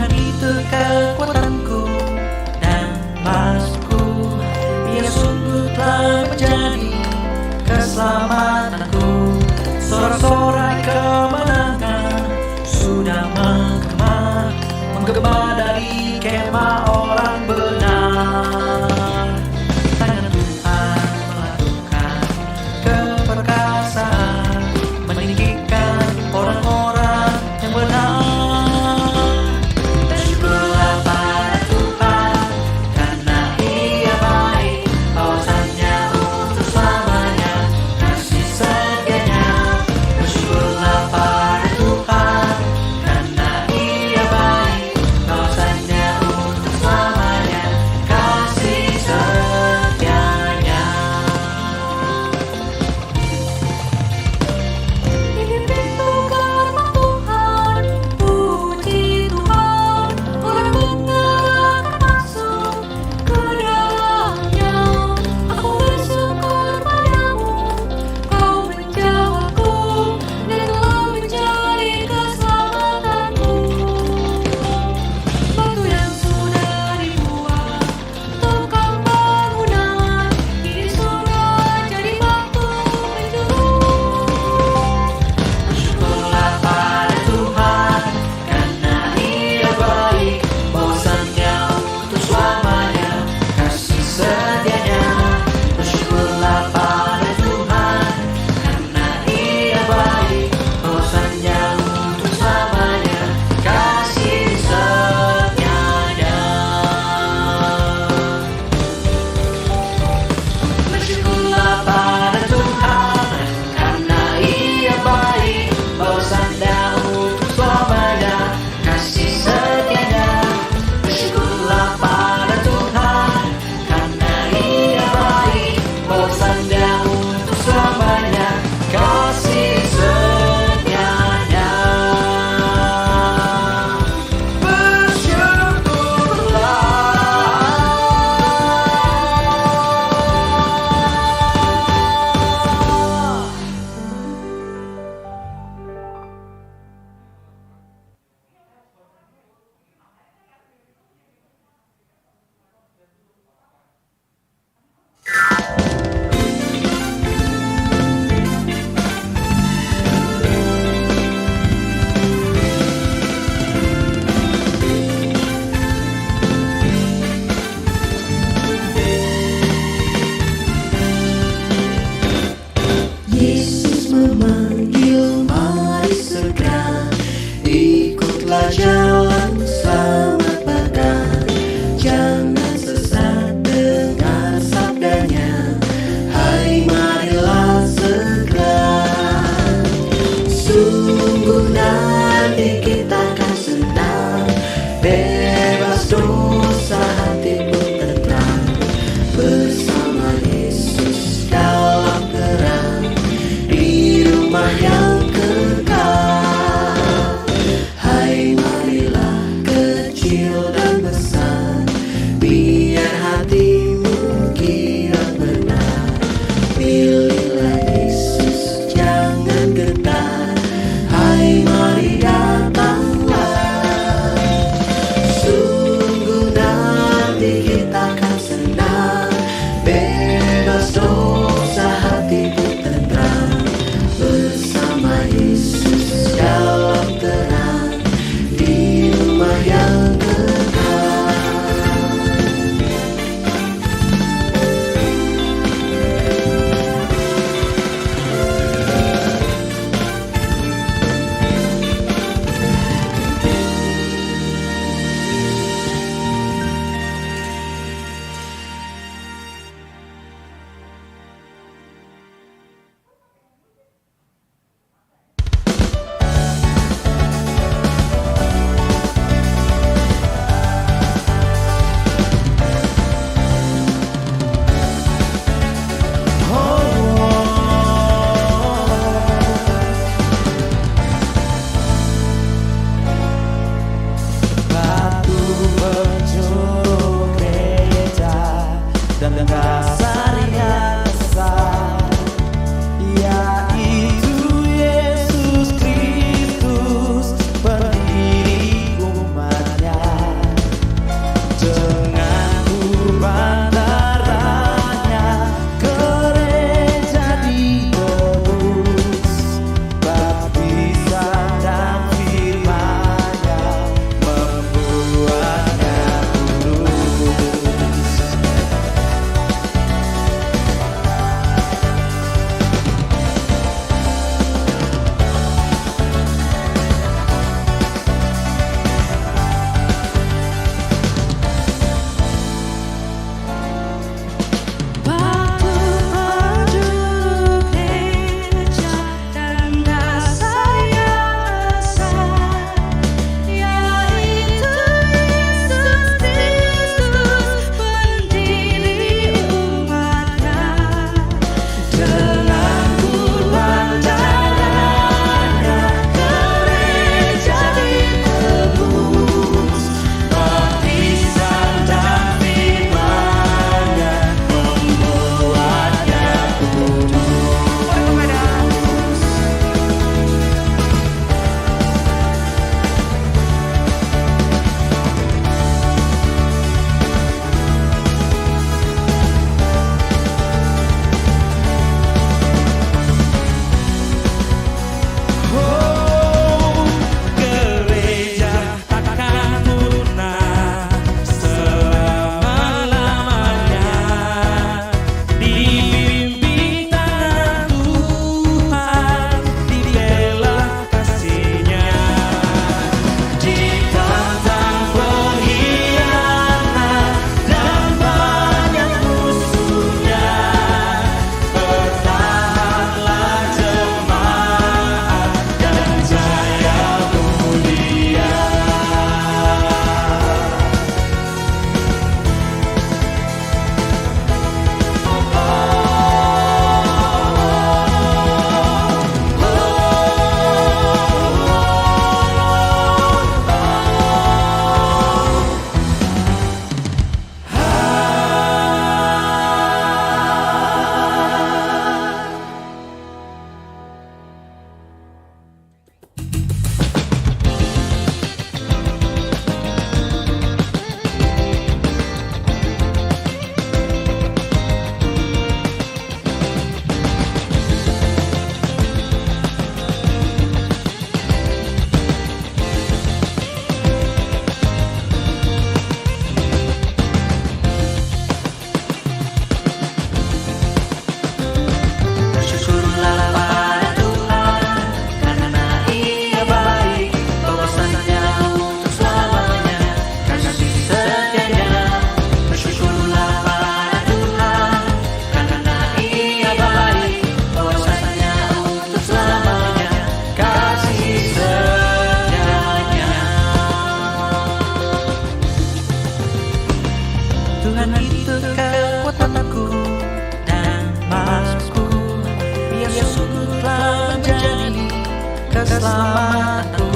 Tuhan itu kekuatanku dan masku, Ia sungguh telah menjadi keselamatanku. Sorak-sorai kemenangan sudah menggema dari kemah orang benar. Tangan Tuhan melakukan keperkasaan, meninggikan orang-orang yang benar. Bersyukurlah pada Tuhan, karena Ia baik, awasannya untuk selamanya, kasih setianya. Bersyukurlah pada Tuhan, karena Ia baik, awasannya untuk selamanya, kasih setianya. Ini pintu gerbang Tuhan, puji Tuhan, orang benar akan masuk ke dalamnya. Aku bersyukur padamu, kau menjawabku dan telah menjadi keselamatanku. Batu yang sudah dibuat, tukang bangunan, kini sudah jadi batu penjuru. Bersyukurlah pada Tuhan, karena Ia baik, bosannya untuk selamanya, kasih setianya. Bersyukurlah pada Tuhan, karena Ia baik, bosannya untuk selamanya, kasih setianya. Bersyukurlah pada Tuhan, karena Ia baik, bosannya untuk selamanya, kasih setianya. Bersyukurlah pada Tuhan, karena Ia baik, bosannya untuk selamanya, kasih setianya. Bersyukurlah. Yesus memanggil, mari segera ikutlah jalan selamat badan. Jangan sesat, dengar sabdanya, hai marilah segera. Sungguh nanti kita akan senang, bebas dosa, hati pun tenang, bersama Yesus dalam terang, di rumah yang kekal. Hai marilah kecil dan besar, biar hatimu kirang benar. Pilihlah Yesus, jangan gentar, hai mari datanglah. Sungguh keselamatanku.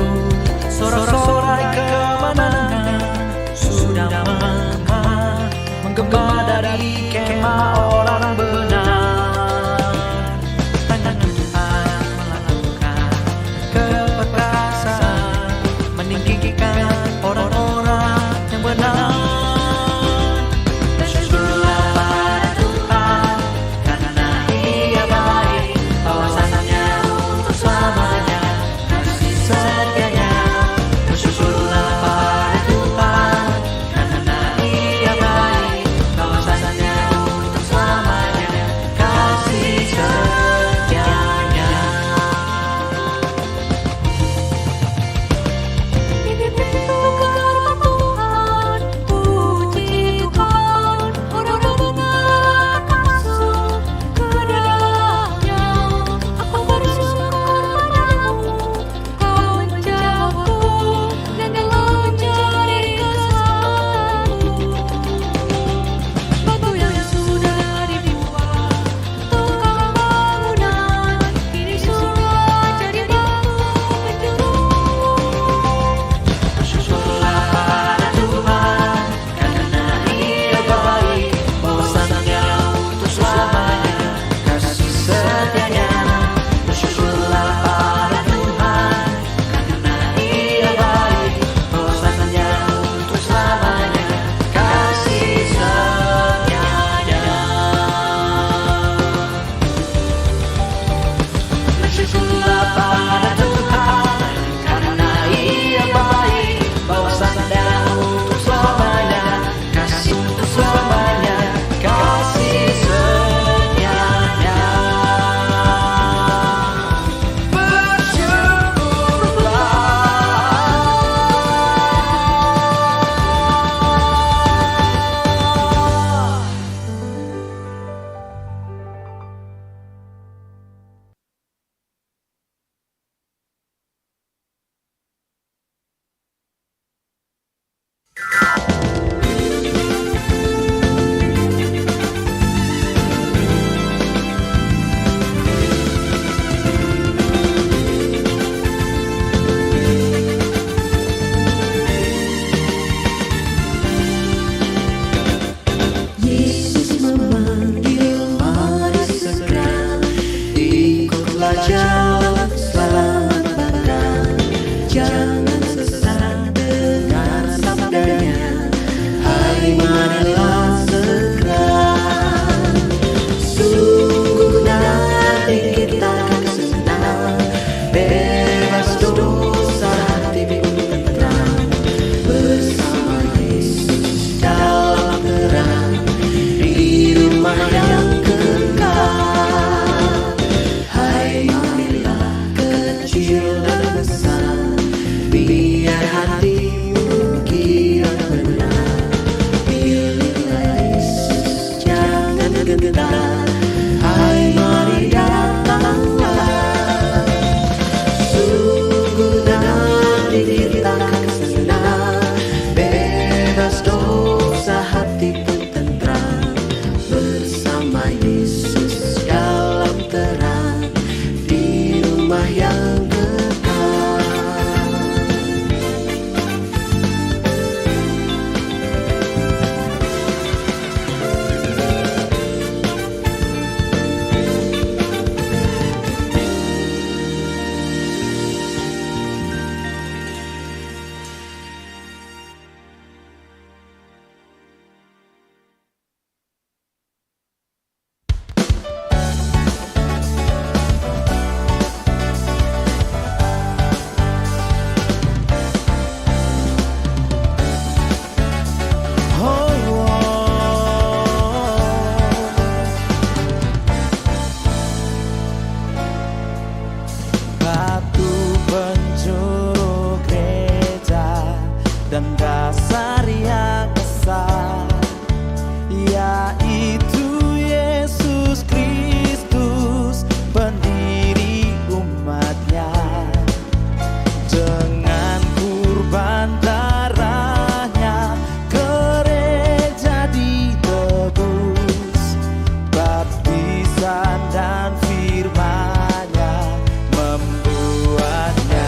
Sorak-sorai kemenangan sudah menggema dari kemah orang benar. Tangan Tuhan melakukan keperkasaan, meninggikan orang-orang yang benar. Dan syukurlah pada Tuhan, karena Ia baik, kawasannya untuk selamanya, kasih setianya. Bersyukurlah pada Tuhan, karena Ia baik, kawasannya untuk selamanya, kasih setianya. Ini pintu gerbang Tuhan, puji Tuhan, orang benar masuk ke dalamnya. Aku bersyukur padamu, Kau menjawabku, dan dalam mencari keselamatanku. Batu yang sudah dibuat, tukang bangunan, kini sudah jadi batu penjuru. Bersyukurlah pada Tuhan, karena Ia baik, bahwasannya untuk selamanya, kasih setianya. Bersyukurlah pada Tuhan, karena Ia baik, bahwasannya untuk selamanya, kasih setianya. Bersyukurlah pada Tuhan, karena Ia baik, bahwasannya untuk selamanya, kasih untuk selamanya, kasih setianya. Bersyukurlah. Yesus memanggil, mari segera ikutlah jalan keselamatan. Jangan sesat, dengar sabdanya, hai marilah segera. Sungguh nanti kita akan senang, bebas dosa, hati pun tenteram, bersama Yesus dalam terang, di rumah yang kekal. Hai marilah kecil dan besar, biar hatimu kirang benar. Pilihlah Yesus, jangan gentar, hai mari datanglah. Sungguh nanti kita akan senang, bebas dosa, hati pun tenteram, bersama Yesus dalam terang, di rumah yang kekal. Batu penjuru gereja dan dasar yang besar, yaitu Yesus Kristus, pendiri umatnya. Dengan kurban darahnya, gereja ditebus, baptisan dan firman-Nya membuatnya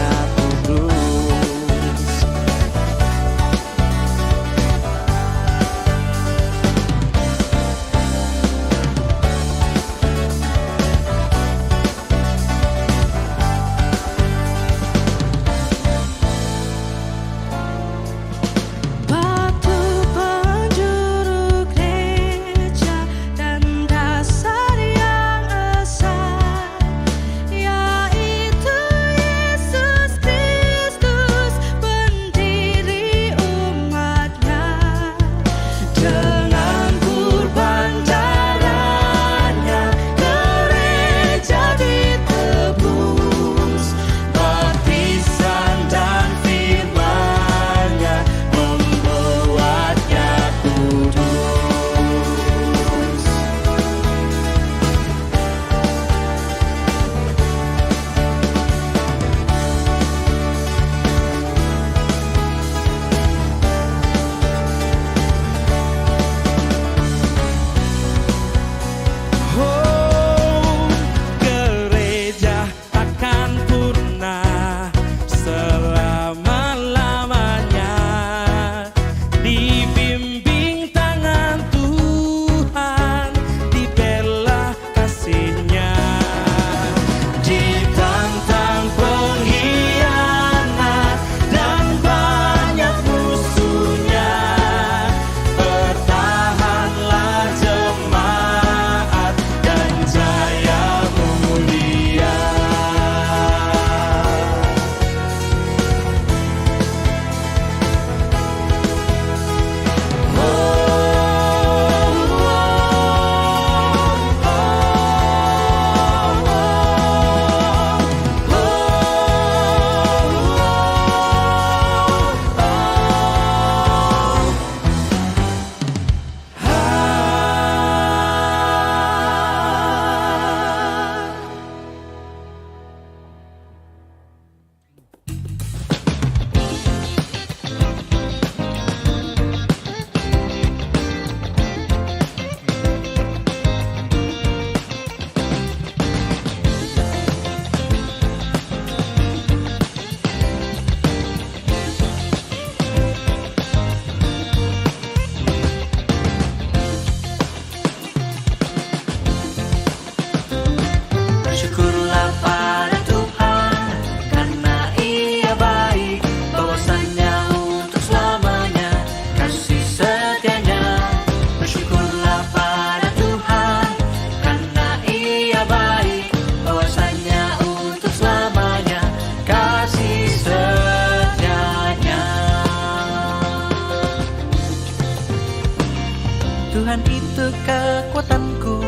Tuhan itu kekuatanku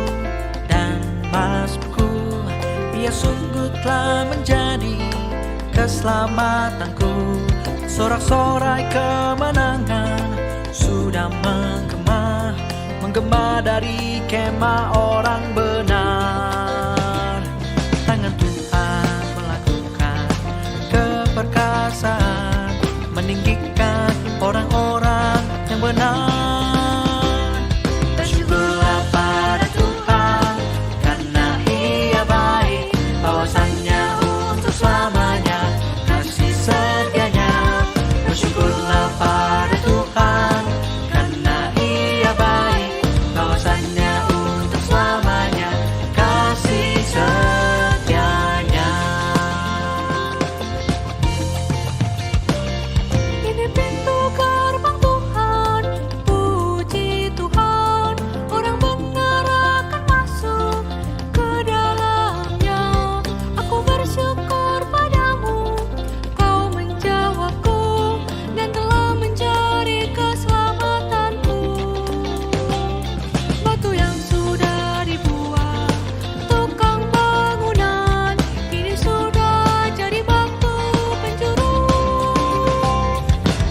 dan masku. Dia sungguh telah menjadi keselamatanku. Sorak-sorai kemenangan sudah menggema dari kemah orang benar. Tangan Tuhan melakukan keperkasaan, meninggikan orang-orang yang benar. Bersyukurlah pada Tuhan karena Ia baik, bahwasannya untuk selamanya kasih setianya. Bersyukurlah pada Tuhan karena Ia baik, bahwasannya untuk selamanya kasih setianya. Ini pintu gerbang Tuhan, puji Tuhan. Orang benar akan masuk ke dalamnya. Aku bersyukur padamu, kau menjawabku dan telah menjadi keselamatanku. Batu yang sudah dibuat tukang bangunan, kini sudah jadi batu penjuru.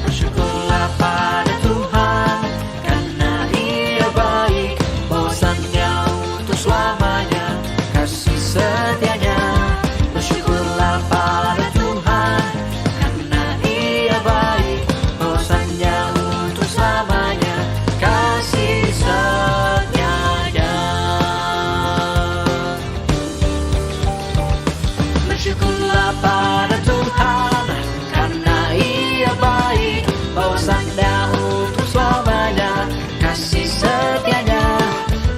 Bersyukurlah pada Tuhan karena Ia baik, bahwasannya untuk selamanya kasih setianya. Bersyukurlah pada Tuhan karena Ia baik, bahwasannya untuk selamanya kasih setianya. Bersyukurlah pada Tuhan karena Ia baik, bahwasannya untuk selamanya kasih setianya.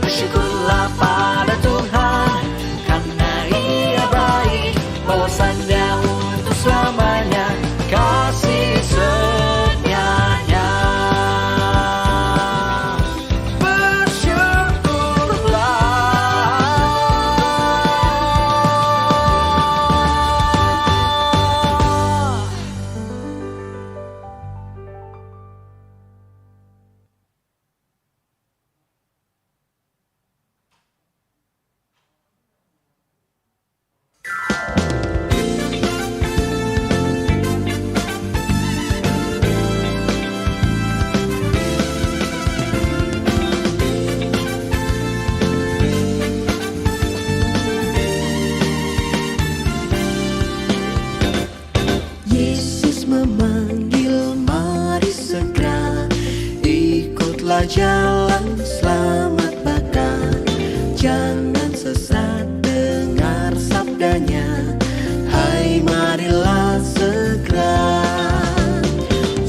Bersyukurlah pada Tuhan karena Ia baik, bahwasannya untuk selamanya kasih setianya. Bersyukurlah. Yesus memanggil, mari segera ikutlah jalan selamat bahkan. Jangan sesat, dengar sabdanya, hai marilah segera.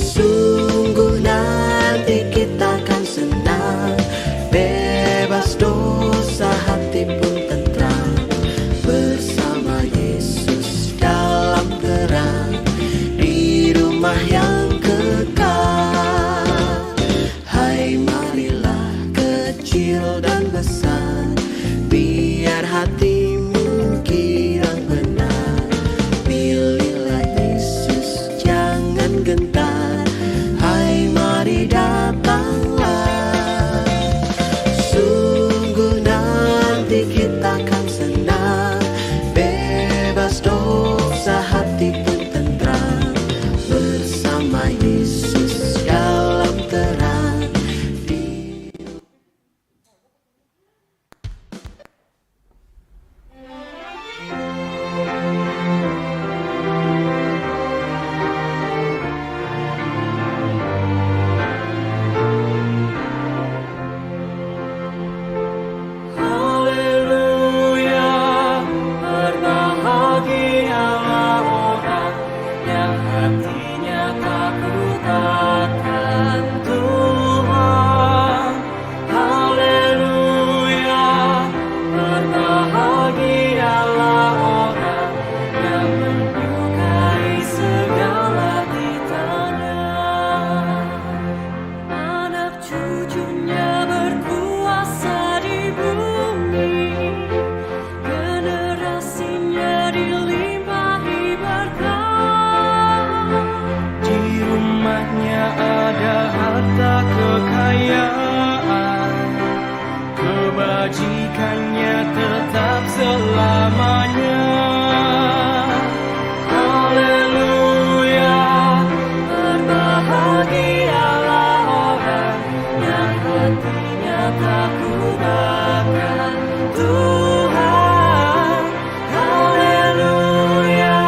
Sungguh nanti kita akan senang, bebas dosa, hati pun tentram, bersama Yesus dalam terang, di rumah yang kekal. Hai marilah kecil dan besar, biar hatimu kirang benar. Pilihlah Yesus, jangan gentar, hai mari datanglah. Sungguh nanti kita akan senang, bebas dosa, hati pun tentram, bersama Yesus dalam terang. Haleluya, berbahagialah orang yang hatinya takut akan Tuhan. Haleluya, berbahagialah orang yang menyukai segala titanya. Anak cucunya berkuasa di bumi, generasinya dilimpahi berkah. Di rumahnya ada harta kekayaan, kebajikannya tetap selamanya. Haleluya, berbahagialah orang yang hatinya takut akan Tuhan. Haleluya,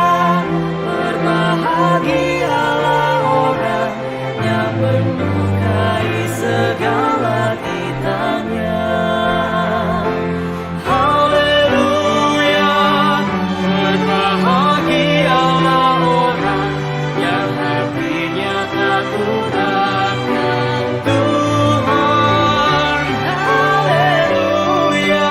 berbahagialah orang yang menyukai segala titanya. Haleluya, berbahagialah orang yang hatinya takut akan Tuhan. Haleluya,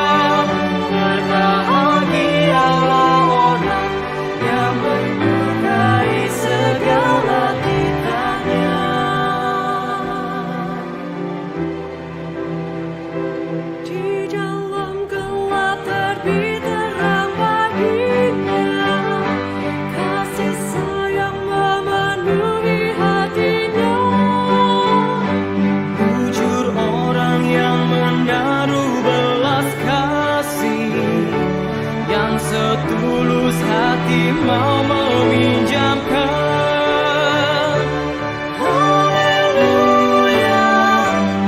berbahagialah orang yang menyukai segala titanya. Di dalam gelap terbit terang baginya, kasih sayang memenuhi hatinya. Bujur orang yang menaruh belas kasih, yang setulus hati mau meminjamkan. Haleluya,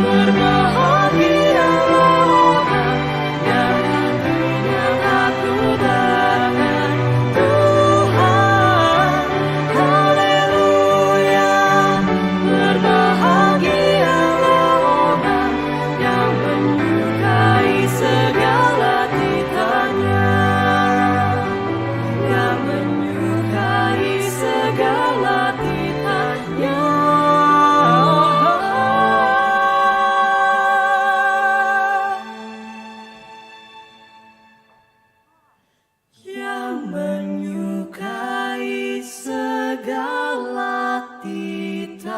berbahagialah orang yang hatinya takut akan Tuhan. Haleluya, berbahagialah orang yang menyukai segala titanya, yang menyukai segala titanya. Yang menyukai segala titanya.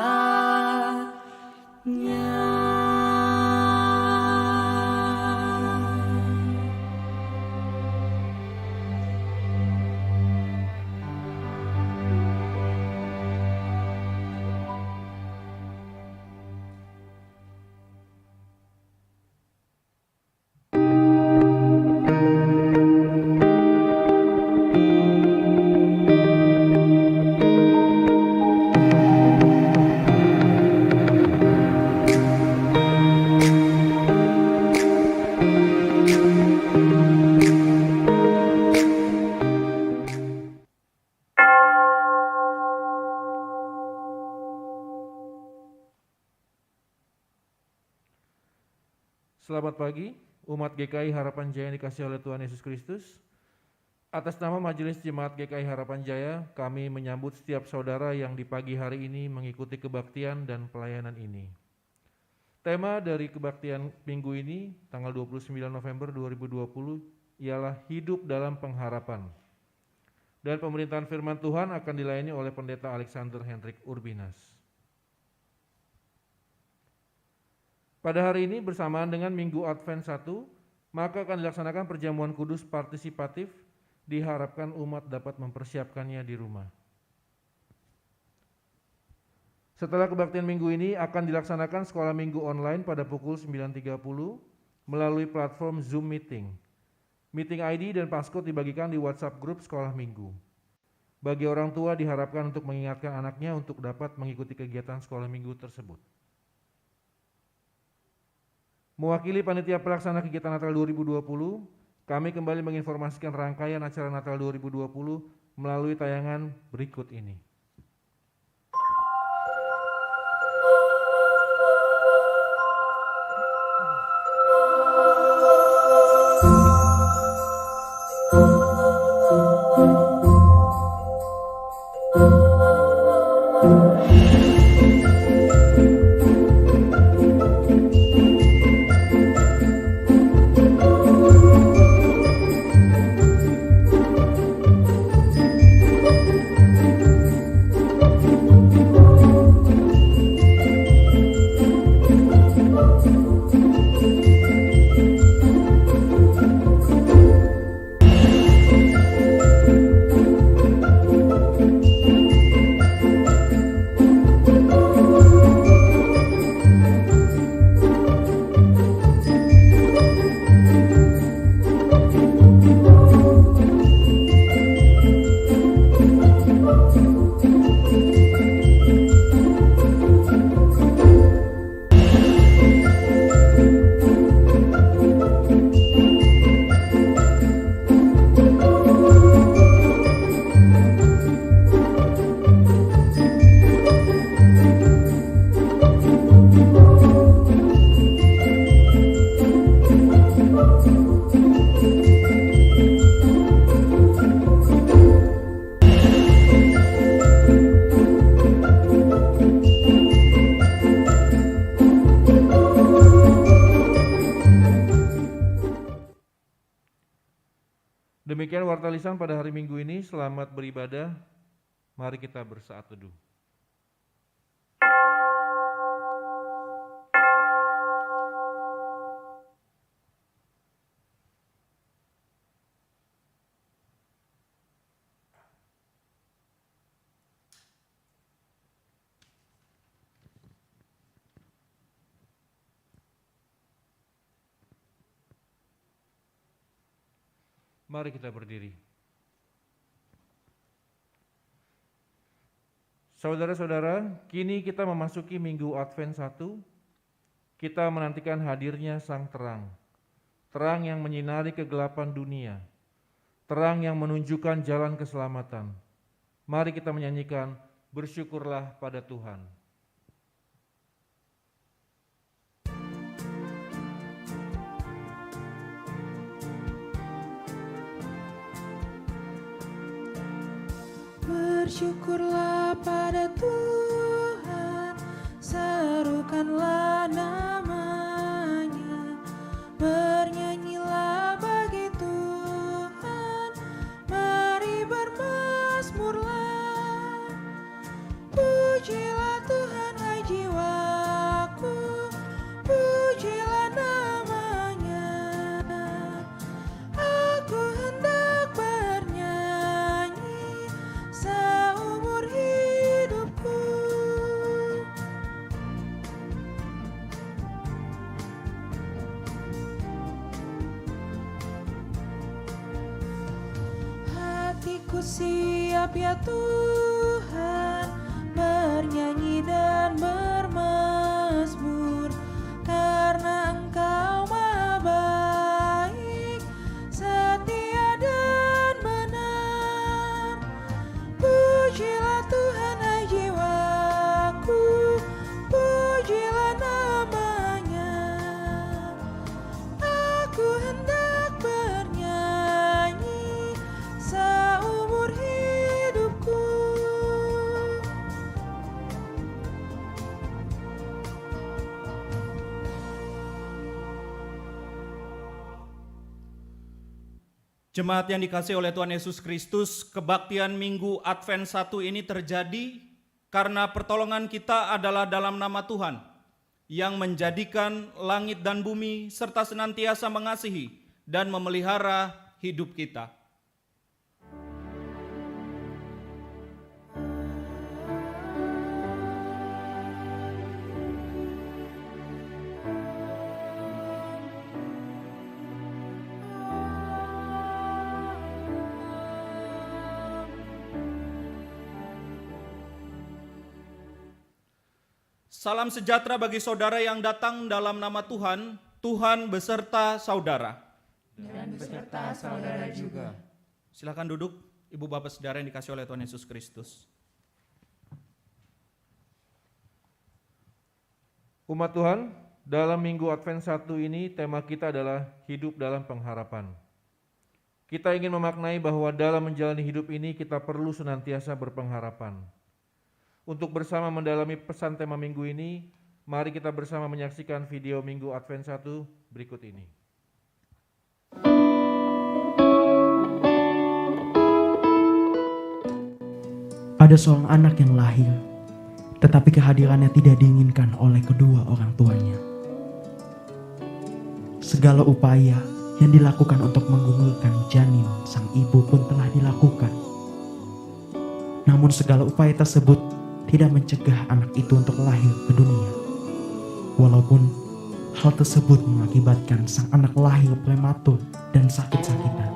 Selamat pagi, umat GKI Harapan Jaya yang dikasihi oleh Tuhan Yesus Kristus. Atas nama Majelis Jemaat GKI Harapan Jaya, kami menyambut setiap saudara yang di pagi hari ini mengikuti kebaktian dan pelayanan ini. Tema dari kebaktian minggu ini, tanggal 29 November 2020, ialah hidup dalam pengharapan. Dan pemerintahan firman Tuhan akan dilayani oleh Pendeta Alexander Hendrik Urbinas. Pada hari ini bersamaan dengan Minggu Advent 1, maka akan dilaksanakan perjamuan kudus partisipatif, diharapkan umat dapat mempersiapkannya di rumah. Setelah kebaktian minggu ini akan dilaksanakan sekolah minggu online pada pukul 9.30 melalui platform Zoom Meeting. Meeting ID dan passcode dibagikan di WhatsApp grup sekolah minggu. Bagi orang tua diharapkan untuk mengingatkan anaknya untuk dapat mengikuti kegiatan sekolah minggu tersebut. Mewakili panitia pelaksana kegiatan Natal 2020, kami kembali menginformasikan rangkaian acara Natal 2020 melalui tayangan berikut ini. Demikian warta lisan pada hari Minggu ini. Selamat beribadah. Mari kita bersaat teduh. Mari kita berdiri. Saudara-saudara, kini kita memasuki Minggu Advent 1. Kita menantikan hadirnya Sang Terang. Terang yang menyinari kegelapan dunia. Terang yang menunjukkan jalan keselamatan. Mari kita menyanyikan Bersyukurlah pada Tuhan. Bersyukurlah pada Tuhan, serukanlah namanya, bernyanyilah bagi Tuhan, mari bermazmurlah. Pujilah Tuhan hai jiwaku, pujilah namanya, aku hendak bernyanyi seumur hidupku. Hatiku siap ya Tuhan, bernyanyi dan bermazmur, karena Engkau Maha baik, setia dan benar. Pujilah Tuhan hai jiwaku, pujilah namanya, aku hendak bernyanyi seumur hidupku. Jemaat yang dikasihi oleh Tuhan Yesus Kristus, kebaktian Minggu Advent 1 ini terjadi karena pertolongan kita adalah dalam nama Tuhan yang menjadikan langit dan bumi serta senantiasa mengasihi dan memelihara hidup kita. Salam sejahtera bagi saudara yang datang dalam nama Tuhan. Tuhan beserta saudara. Dan beserta saudara juga. Silakan duduk, Ibu Bapak Saudara yang dikasihi oleh Tuhan Yesus Kristus. Umat Tuhan, dalam Minggu Advent 1 ini tema kita adalah hidup dalam pengharapan. Kita ingin memaknai bahwa dalam menjalani hidup ini kita perlu senantiasa berpengharapan. Untuk bersama mendalami pesan tema minggu ini, mari kita bersama menyaksikan video Minggu Advent 1 berikut ini. Ada seorang anak yang lahir, tetapi kehadirannya tidak diinginkan oleh kedua orang tuanya. Segala upaya yang dilakukan untuk menggumulkan janin sang ibu pun telah dilakukan. Namun segala upaya tersebut tidak mencegah anak itu untuk lahir ke dunia. Walaupun hal tersebut mengakibatkan sang anak lahir prematur dan sakit-sakitan.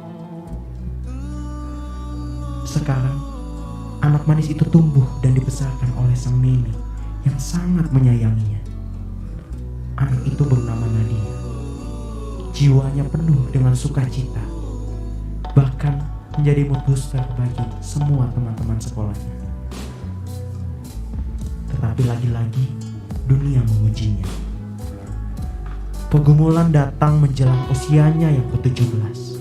Sekarang, anak manis itu tumbuh dan dibesarkan oleh sang nenek yang sangat menyayanginya. Anak itu bernama Nadia. Jiwanya penuh dengan sukacita, bahkan menjadi mood booster bagi semua teman-teman sekolahnya. Tetapi lagi-lagi dunia mengujinya. Pergumulan datang menjelang usianya yang ke-17.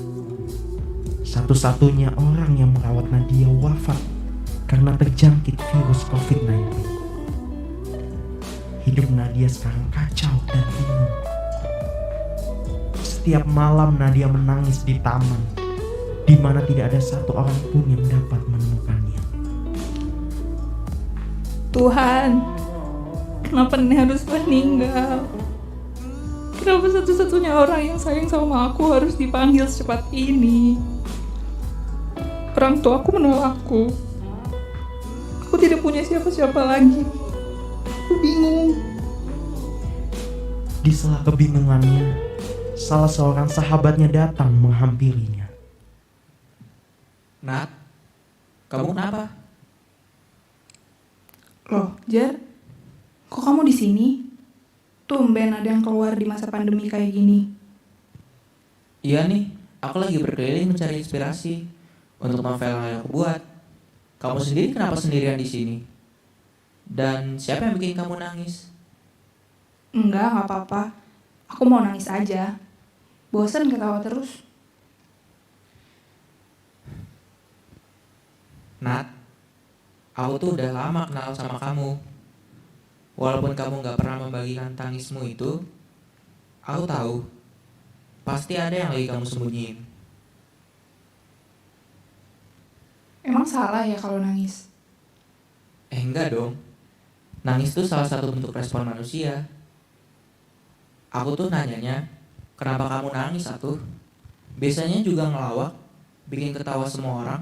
Satu-satunya orang yang merawat Nadia wafat karena terjangkit virus COVID-19. Hidup Nadia sekarang kacau dan bingung. Setiap malam Nadia menangis di taman di mana tidak ada satu orang pun yang dapat menemukannya. Tuhan, kenapa Nenek harus meninggal? Kenapa satu-satunya orang yang sayang sama aku harus dipanggil secepat ini? Orang tua aku menolakku. Aku tidak punya siapa-siapa lagi. Aku bingung. Di sela kebingungannya, salah seorang sahabatnya datang menghampirinya. Nat, kamu kenapa? Loh, Jar, kok kamu di sini? Tumben ada yang keluar di masa pandemi kayak gini. Iya nih, aku lagi berkeliling mencari inspirasi untuk novel yang aku buat. Kamu sendiri kenapa sendirian di sini? Dan siapa yang bikin kamu nangis? Enggak apa-apa. Aku mau nangis aja. Bosan ketawa terus. Nat, aku tuh udah lama kenal sama kamu. Walaupun kamu gak pernah membagikan tangismu itu, aku tahu pasti ada yang lagi kamu sembunyiin. Emang salah ya kalau nangis? Enggak dong. Nangis tuh salah satu bentuk respon manusia. Aku tuh nanyanya, kenapa kamu nangis atuh? Biasanya juga ngelawak, bikin ketawa semua orang.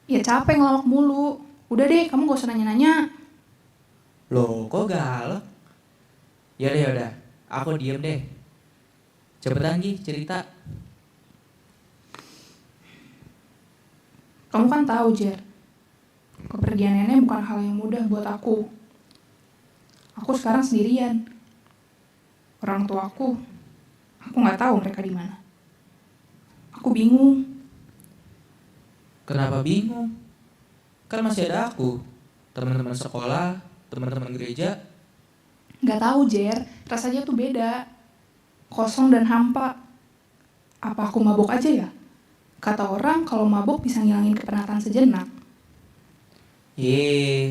Ya capek ngelawak mulu. Udah deh, kamu gak usah nanya-nanya. Loh, kok galak? Yaudah, aku diem deh. Cepetan Gi, cerita. Kamu kan tahu, Jer. Kepergian nenek bukan hal yang mudah buat aku. Aku sekarang sendirian. Orang tuaku, aku nggak tahu mereka di mana. Aku bingung. Kenapa bingung? Kan masih ada aku, teman-teman sekolah, teman-teman gereja. Nggak tahu, Jer. Rasanya tuh beda. Kosong dan hampa. Apa aku mabuk aja ya? Kata orang kalau mabuk bisa ngilangin kepenatan sejenak.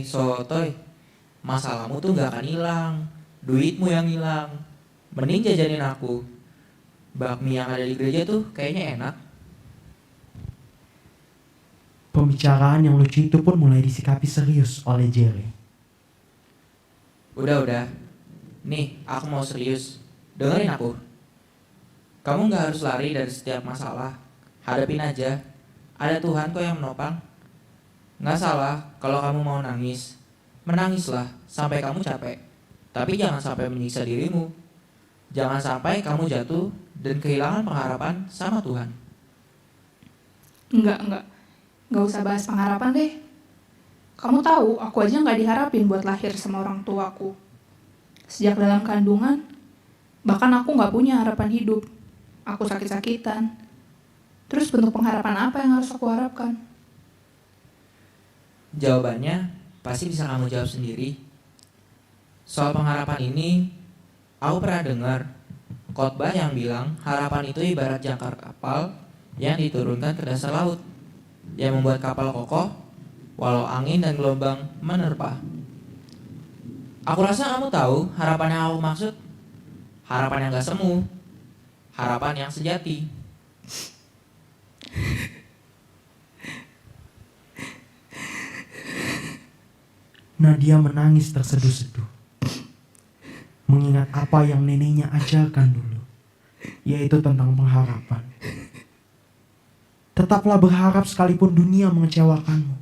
Sotoy. Masalahmu tuh gak akan hilang. Duitmu yang hilang. Mending jajanin aku. Bakmi yang ada di gereja tuh kayaknya enak. Pembicaraan yang lucu itu pun mulai disikapi serius oleh Jerry. Udah. Nih, aku mau serius. Dengerin aku. Kamu gak harus lari dari setiap masalah. Hadapin aja. Ada Tuhan kok yang menopang. Gak salah kalau kamu mau nangis. Menangislah sampai kamu capek. Tapi jangan sampai menyiksa dirimu. Jangan sampai kamu jatuh dan kehilangan pengharapan sama Tuhan. Enggak usah bahas pengharapan deh. Kamu tahu, aku aja nggak diharapin buat lahir sama orang tuaku. Sejak dalam kandungan, bahkan aku nggak punya harapan hidup. Aku sakit-sakitan. Terus bentuk pengharapan apa yang harus aku harapkan? Jawabannya pasti bisa kamu jawab sendiri. Soal pengharapan ini, aku pernah dengar khotbah yang bilang harapan itu ibarat jangkar kapal yang diturunkan ke dasar laut, yang membuat kapal kokoh walau angin dan gelombang menerpa. Aku rasa kamu tahu harapan yang aku maksud. Harapan yang gak semu, harapan yang sejati. Nadia menangis terseduh-seduh, mengingat apa yang neneknya ajarkan dulu, yaitu tentang pengharapan. Tetaplah berharap sekalipun dunia mengecewakanmu,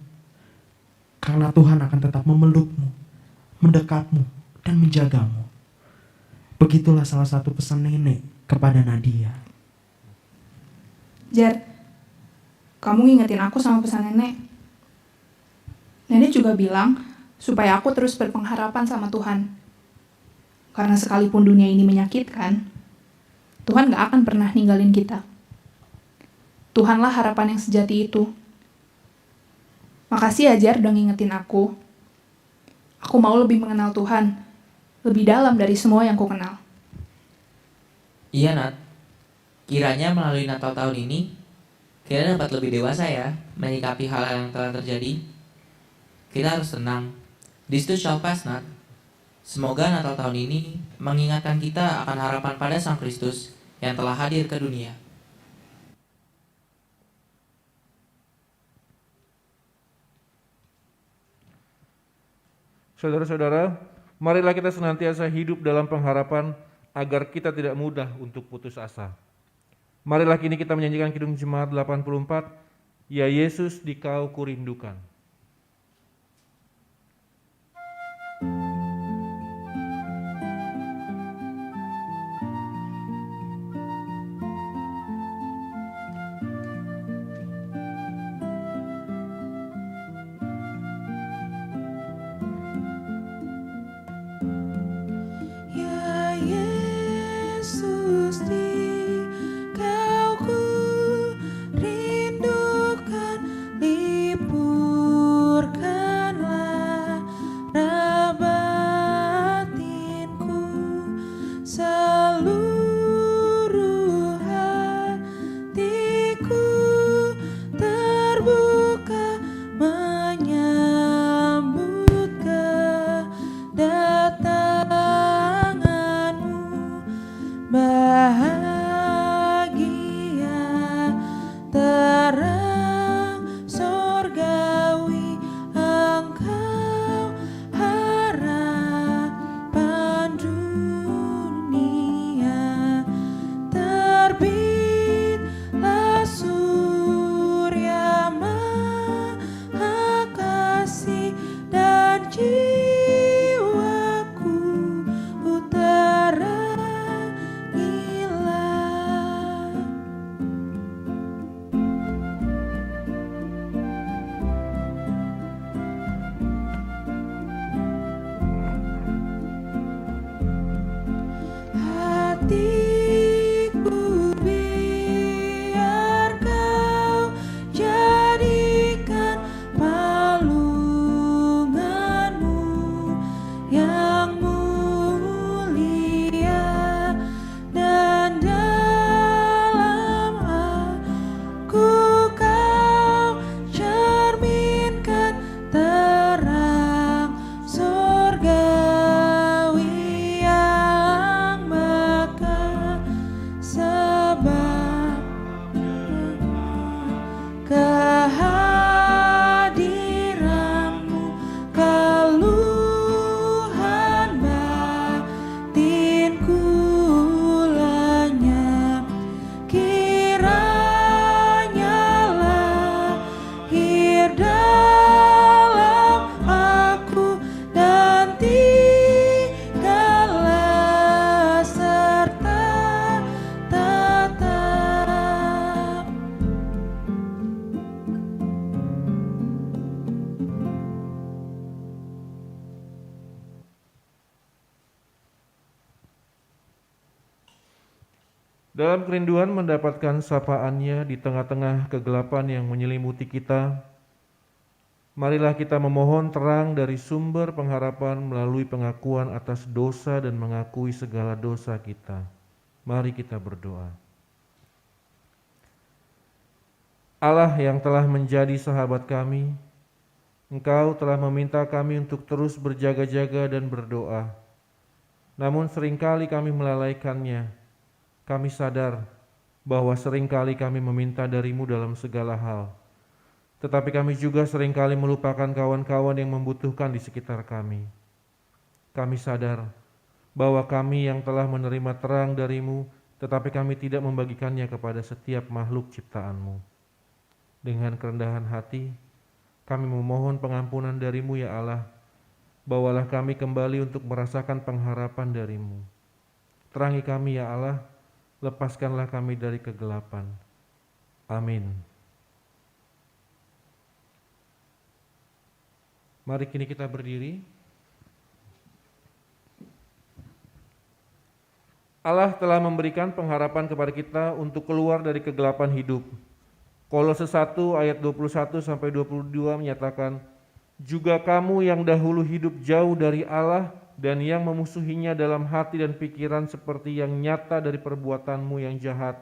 karena Tuhan akan tetap memelukmu, mendekapmu, dan menjagamu. Begitulah salah satu pesan nenek kepada Nadia. Jar, kamu ngingetin aku sama pesan nenek. Nenek juga bilang supaya aku terus berpengharapan sama Tuhan. Karena sekalipun dunia ini menyakitkan, Tuhan gak akan pernah ninggalin kita. Tuhanlah harapan yang sejati itu. Makasih ya Jar udah ngingetin aku. Aku mau lebih mengenal Tuhan, lebih dalam dari semua yang ku kenal. Iya Nat, kiranya melalui Natal tahun ini kita dapat lebih dewasa ya menyikapi hal yang telah terjadi. Kita harus tenang. This too shall pass, Nat. Semoga Natal tahun ini mengingatkan kita akan harapan pada Sang Kristus yang telah hadir ke dunia. Saudara-saudara, marilah kita senantiasa hidup dalam pengharapan agar kita tidak mudah untuk putus asa. Marilah kini kita menyanyikan Kidung Jemaat 84, Ya Yesus Dikau Kurindukan. Ya Yesus, Dikau ku rindukan, lipurkanlah batinku, seluruh hatiku terbuka menyambut kedatanganmu. Bahagia terang sorgawi, Engkau harapan dunia. Terbitlah surya Maha Kasih dan jiwaku terangilah. Hatiku biar Kau jadikan palunganmu yang mulia, dan dalam aku Kau cerminkan terang sorgawi yang mekar. Sebab kehadiranmu, keluhan batinku lenyap, kiranya lahir dalam aku dan tinggallah serta tetap. Dalam kerinduan mendapatkan sapaannya di tengah-tengah kegelapan yang menyelimuti kita, marilah kita memohon terang dari sumber pengharapan melalui pengakuan atas dosa dan mengakui segala dosa kita. Mari kita berdoa. Allah yang telah menjadi sahabat kami, Engkau telah meminta kami untuk terus berjaga-jaga dan berdoa. Namun seringkali kami melalaikannya. Kami sadar bahwa seringkali kami meminta dari-Mu dalam segala hal. Tetapi kami juga seringkali melupakan kawan-kawan yang membutuhkan di sekitar kami. Kami sadar bahwa kami yang telah menerima terang dari-Mu, tetapi kami tidak membagikannya kepada setiap makhluk ciptaan-Mu. Dengan kerendahan hati, kami memohon pengampunan dari-Mu ya Allah. Bawalah kami kembali untuk merasakan pengharapan dari-Mu. Terangi kami ya Allah, lepaskanlah kami dari kegelapan. Amin. Mari kini kita berdiri. Allah telah memberikan pengharapan kepada kita untuk keluar dari kegelapan hidup. Kolose 1 ayat 21 sampai 22 menyatakan, juga kamu yang dahulu hidup jauh dari Allah dan yang memusuhinya dalam hati dan pikiran seperti yang nyata dari perbuatanmu yang jahat,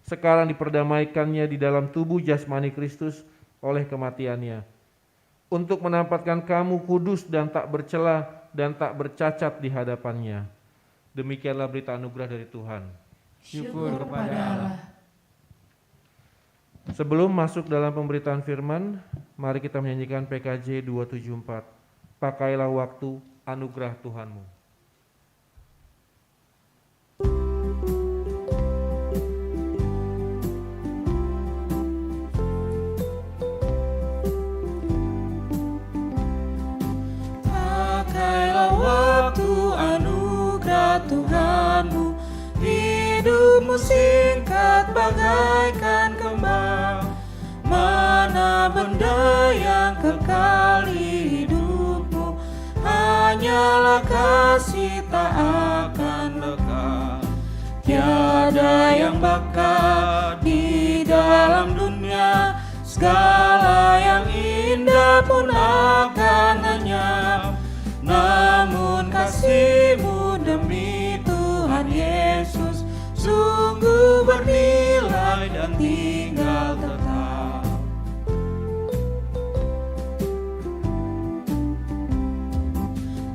sekarang diperdamaikannya di dalam tubuh jasmani Kristus oleh kematiannya, untuk menampakkan kamu kudus dan tak bercela dan tak bercacat di hadapannya. Demikianlah berita anugerah dari Tuhan. Syukur kepada Allah. Sebelum masuk dalam pemberitaan firman, mari kita menyanyikan PKJ 274. pakailah waktu anugerah Tuhanmu. Pakailah waktu anugerah Tuhanmu, hidupmu singkat bagaikan kembang. Mana benda yang kekal hidupmu, hanyalah kasih tak akan lekat. Tiada yang bakat di dalam dunia, segala yang indah pun akan lenyap. Namun kasih-Mu demi Tuhan Yesus sungguh bernilai dan tinggal tetap.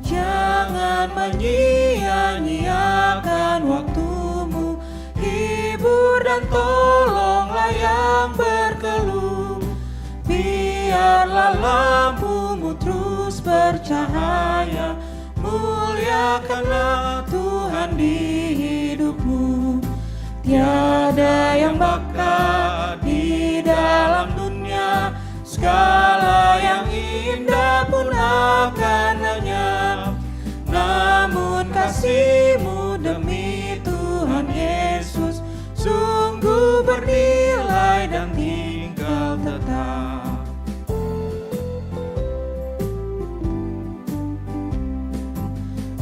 Jangan menyia-nyiakan waktumu, hibur dan tolonglah yang berkeluh. Biarlah lampumu terus bercahaya, muliakanlah Tuhan di hidupmu. Tiada yang bakat di dalam dunia, segala yang indah pun akan lenyap. Namun kasih-Mu demi Tuhan Yesus sungguh bernilai dan tinggal tetap.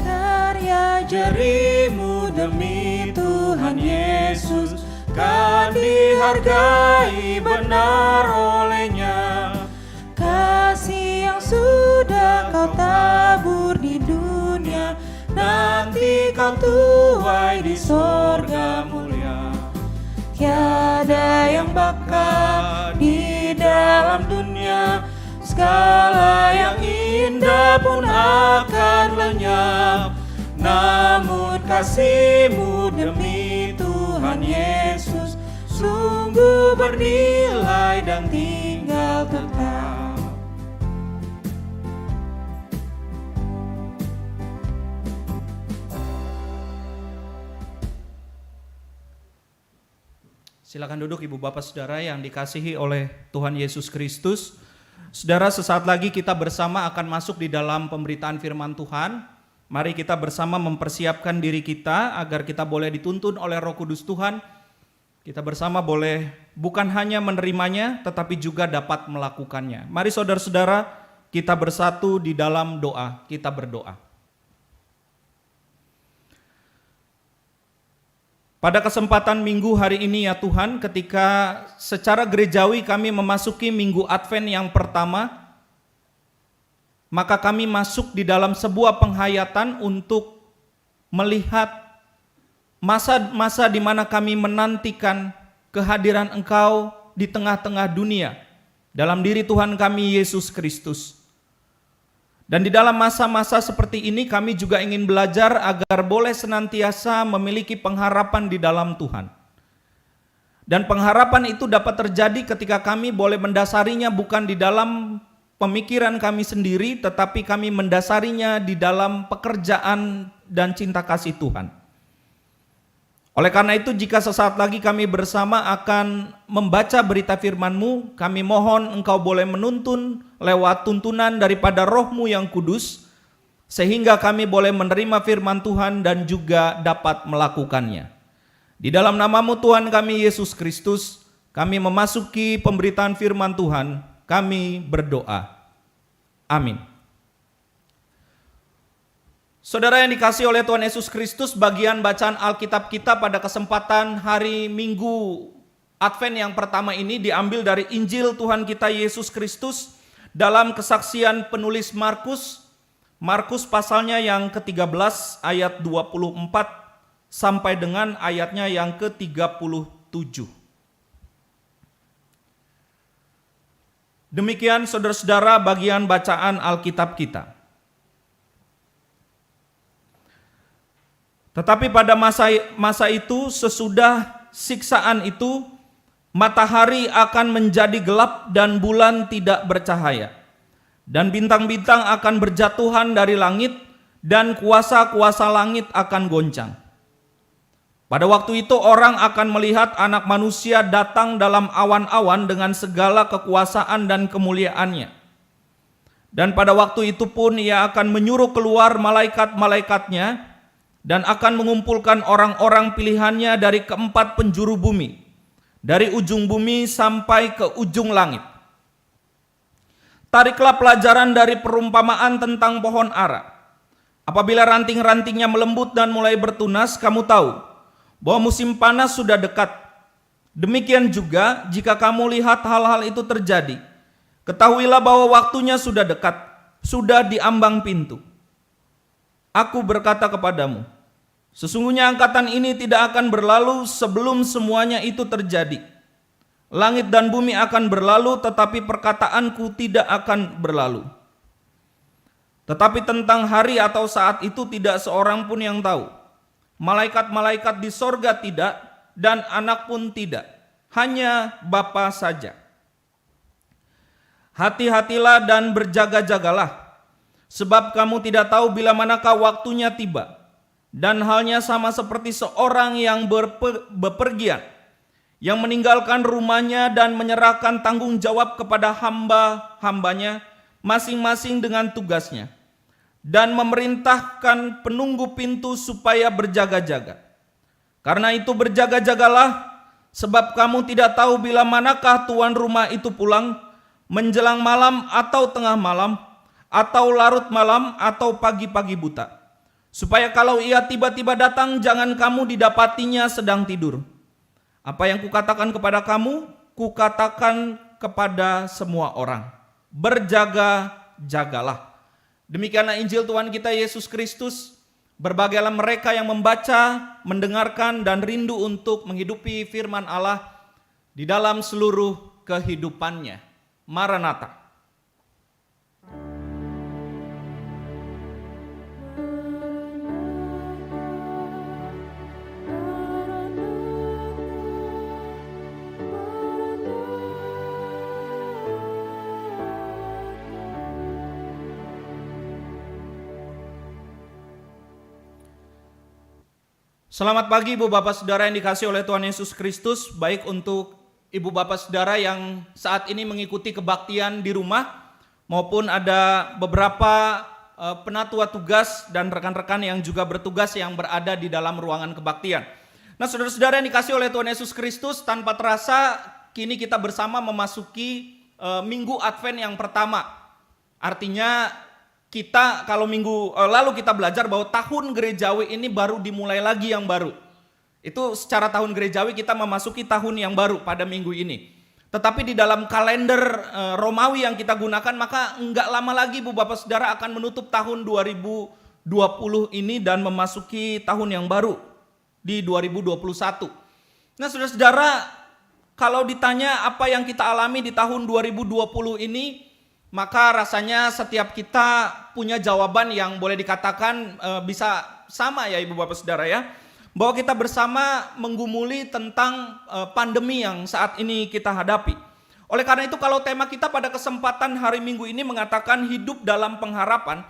Karya jerimu demi Tuhan Yesus kan dihargai benar oleh-Nya. Kasih yang sudah Kau tabur di dunia, nanti Kau tuai di sorga mulia. Tiada yang bakat di dalam dunia, segala yang indah pun akan lenyap. Namun kasih-Mu demi Tuhan Yesus sungguh bernilai dan tinggal tetap. Silakan duduk Ibu Bapak Saudara yang dikasihi oleh Tuhan Yesus Kristus. Saudara, sesaat lagi kita bersama akan masuk di dalam pemberitaan firman Tuhan. Mari kita bersama mempersiapkan diri kita agar kita boleh dituntun oleh Roh Kudus Tuhan. Kita bersama boleh bukan hanya menerimanya tetapi juga dapat melakukannya. Mari saudara-saudara kita bersatu di dalam doa, kita berdoa. Pada kesempatan minggu hari ini ya Tuhan, ketika secara gerejawi kami memasuki minggu Advent yang pertama, maka kami masuk di dalam sebuah penghayatan untuk melihat masa-masa di mana kami menantikan kehadiran Engkau di tengah-tengah dunia dalam diri Tuhan kami Yesus Kristus. Dan di dalam masa-masa seperti ini kami juga ingin belajar agar boleh senantiasa memiliki pengharapan di dalam Tuhan. Dan pengharapan itu dapat terjadi ketika kami boleh mendasarinya bukan di dalam pemikiran kami sendiri, tetapi kami mendasarinya di dalam pekerjaan dan cinta kasih Tuhan. Oleh karena itu, jika sesaat lagi kami bersama akan membaca berita firman-Mu, kami mohon Engkau boleh menuntun lewat tuntunan daripada Roh-Mu yang kudus, sehingga kami boleh menerima firman Tuhan dan juga dapat melakukannya. Di dalam nama-Mu Tuhan kami Yesus Kristus, kami memasuki pemberitaan firman Tuhan, kami berdoa. Amin. Saudara yang dikasihi oleh Tuhan Yesus Kristus, bagian bacaan Alkitab kita pada kesempatan hari Minggu Advent yang pertama ini diambil dari Injil Tuhan kita Yesus Kristus dalam kesaksian penulis Markus. Markus pasalnya yang ke-13 ayat 24 sampai dengan ayatnya yang ke-37. Demikian saudara-saudara bagian bacaan Alkitab kita. Tetapi pada masa itu, sesudah siksaan itu, matahari akan menjadi gelap dan bulan tidak bercahaya. dan bintang-bintang akan berjatuhan dari langit, dan kuasa-kuasa langit akan goncang. Pada waktu itu orang akan melihat Anak Manusia datang dalam awan-awan dengan segala kekuasaan dan kemuliaannya. Dan pada waktu itu pun Ia akan menyuruh keluar malaikat-malaikatnya dan akan mengumpulkan orang-orang pilihannya dari keempat penjuru bumi, dari ujung bumi sampai ke ujung langit. Tariklah pelajaran dari perumpamaan tentang pohon ara. Apabila ranting-rantingnya melembut dan mulai bertunas, kamu tahu bahwa musim panas sudah dekat. Demikian juga jika kamu lihat hal-hal itu terjadi, ketahuilah bahwa waktunya sudah dekat, sudah di ambang pintu. Aku berkata kepadamu, sesungguhnya angkatan ini tidak akan berlalu sebelum semuanya itu terjadi. Langit dan bumi akan berlalu, tetapi perkataanku tidak akan berlalu. Tetapi tentang hari atau saat itu tidak seorang pun yang tahu. Malaikat-malaikat di sorga tidak, dan anak pun tidak. Hanya Bapa saja. Hati-hatilah dan berjaga-jagalah, sebab kamu tidak tahu bila manakah waktunya tiba. Dan halnya sama seperti seorang yang bepergian, yang meninggalkan rumahnya dan menyerahkan tanggung jawab kepada hamba-hambanya masing-masing dengan tugasnya, dan memerintahkan penunggu pintu supaya berjaga-jaga. Karena itu berjaga-jagalah, sebab kamu tidak tahu bila manakah tuan rumah itu pulang, menjelang malam atau tengah malam, atau larut malam, atau pagi-pagi buta. Supaya kalau ia tiba-tiba datang, jangan kamu didapatinya sedang tidur. Apa yang kukatakan kepada kamu, kukatakan kepada semua orang. Berjaga-jagalah. Demikianlah Injil Tuhan kita Yesus Kristus. Berbahagialah mereka yang membaca, mendengarkan, dan rindu untuk menghidupi firman Allah di dalam seluruh kehidupannya. Maranatha. Selamat pagi Ibu Bapak Saudara yang dikasihi oleh Tuhan Yesus Kristus, baik untuk Ibu Bapak Saudara yang saat ini mengikuti kebaktian di rumah, maupun ada beberapa penatua tugas dan rekan-rekan yang juga bertugas yang berada di dalam ruangan kebaktian. Nah, saudara-saudara yang dikasihi oleh Tuhan Yesus Kristus, tanpa terasa kini kita bersama memasuki Minggu Advent yang pertama. Artinya kita kalau minggu lalu kita belajar bahwa tahun gerejawi ini baru dimulai lagi yang baru. Itu secara tahun gerejawi kita memasuki tahun yang baru pada minggu ini. Tetapi di dalam kalender Romawi yang kita gunakan, maka enggak lama lagi Bu Bapak Saudara akan menutup tahun 2020 ini dan memasuki tahun yang baru di 2021. Nah, saudara-saudara, kalau ditanya apa yang kita alami di tahun 2020 ini, maka rasanya setiap kita punya jawaban yang boleh dikatakan bisa sama ya Ibu Bapak Saudara ya. Bahwa kita bersama menggumuli tentang pandemi yang saat ini kita hadapi. Oleh karena itu kalau tema kita pada kesempatan hari Minggu ini mengatakan hidup dalam pengharapan,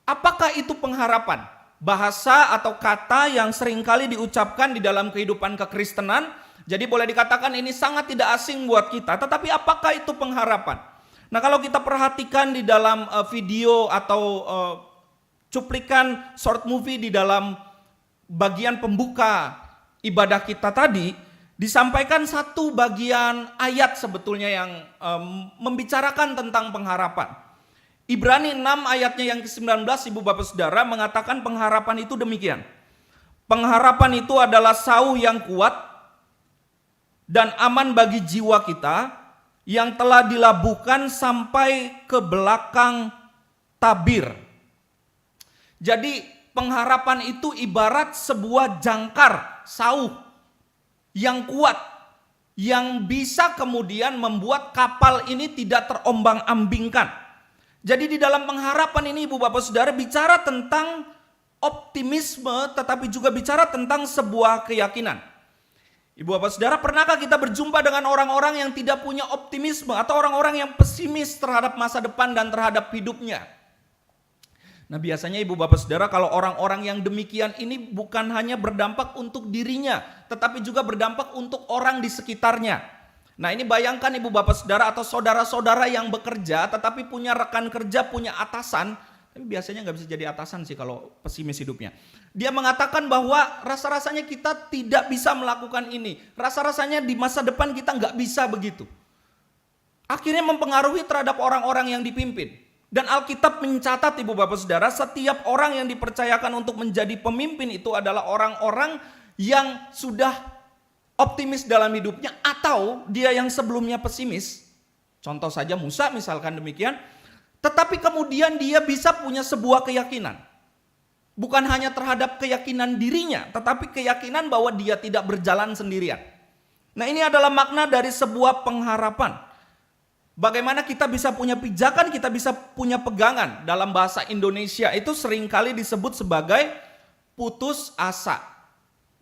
apakah itu pengharapan? Bahasa atau kata yang seringkali diucapkan di dalam kehidupan kekristenan, jadi boleh dikatakan ini sangat tidak asing buat kita. Tetapi apakah itu pengharapan? Nah, kalau kita perhatikan di dalam video atau cuplikan short movie di dalam bagian pembuka ibadah kita tadi, disampaikan satu bagian ayat sebetulnya yang membicarakan tentang pengharapan. Ibrani 6 ayatnya yang ke-19 Ibu Bapak Saudara mengatakan pengharapan itu demikian. Pengharapan itu adalah sauh yang kuat dan aman bagi jiwa kita, yang telah dilabuhkan sampai ke belakang tabir. Jadi pengharapan itu ibarat sebuah jangkar sauh yang kuat, yang bisa kemudian membuat kapal ini tidak terombang-ambingkan. Jadi di dalam pengharapan ini Ibu Bapak Saudara bicara tentang optimisme, tetapi juga bicara tentang sebuah keyakinan. Ibu bapak saudara, pernahkah kita berjumpa dengan orang-orang yang tidak punya optimisme atau orang-orang yang pesimis terhadap masa depan dan terhadap hidupnya? Nah, biasanya ibu bapak saudara, kalau orang-orang yang demikian ini bukan hanya berdampak untuk dirinya, tetapi juga berdampak untuk orang di sekitarnya. Nah, ini bayangkan ibu bapak saudara atau saudara-saudara yang bekerja tetapi punya rekan kerja, punya atasan. Tapi biasanya nggak bisa jadi atasan sih kalau pesimis hidupnya. Dia mengatakan bahwa rasa-rasanya kita tidak bisa melakukan ini. Rasa-rasanya di masa depan kita nggak bisa begitu. Akhirnya mempengaruhi terhadap orang-orang yang dipimpin. Dan Alkitab mencatat ibu bapak saudara, setiap orang yang dipercayakan untuk menjadi pemimpin itu adalah orang-orang yang sudah optimis dalam hidupnya atau dia yang sebelumnya pesimis. Contoh saja Musa misalkan demikian. Tetapi kemudian dia bisa punya sebuah keyakinan. Bukan hanya terhadap keyakinan dirinya, tetapi keyakinan bahwa dia tidak berjalan sendirian. Nah, ini adalah makna dari sebuah pengharapan. Bagaimana kita bisa punya pijakan, kita bisa punya pegangan. Dalam bahasa Indonesia itu seringkali disebut sebagai putus asa.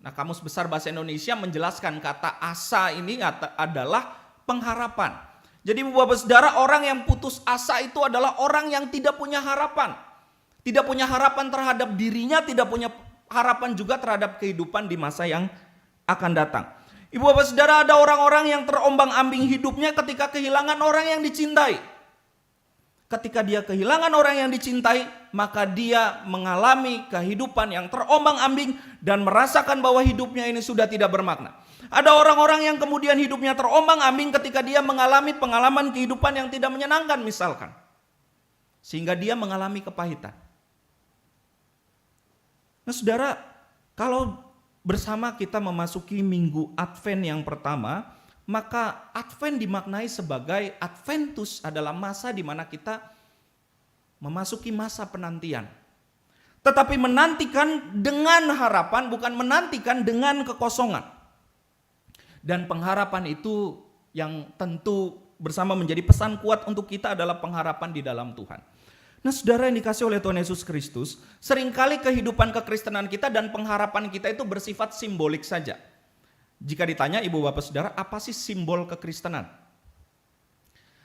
Nah, Kamus Besar Bahasa Indonesia menjelaskan kata asa ini adalah pengharapan. Jadi ibu bapak saudara, orang yang putus asa itu adalah orang yang tidak punya harapan. Tidak punya harapan terhadap dirinya, tidak punya harapan juga terhadap kehidupan di masa yang akan datang. Ibu bapak saudara, ada orang-orang yang terombang-ambing hidupnya ketika kehilangan orang yang dicintai. Ketika dia kehilangan orang yang dicintai, maka dia mengalami kehidupan yang terombang-ambing dan merasakan bahwa hidupnya ini sudah tidak bermakna. Ada orang-orang yang kemudian hidupnya terombang-ambing ketika dia mengalami pengalaman kehidupan yang tidak menyenangkan misalkan. Sehingga dia mengalami kepahitan. Nah saudara, kalau bersama kita memasuki minggu Advent yang pertama, maka Advent dimaknai sebagai Adventus adalah masa di mana kita memasuki masa penantian. Tetapi menantikan dengan harapan, bukan menantikan dengan kekosongan. Dan pengharapan itu yang tentu bersama menjadi pesan kuat untuk kita adalah pengharapan di dalam Tuhan. Nah saudara yang dikasih oleh Tuhan Yesus Kristus, seringkali kehidupan kekristenan kita dan pengharapan kita itu bersifat simbolik saja. Jika ditanya ibu bapak saudara, apa sih simbol kekristenan?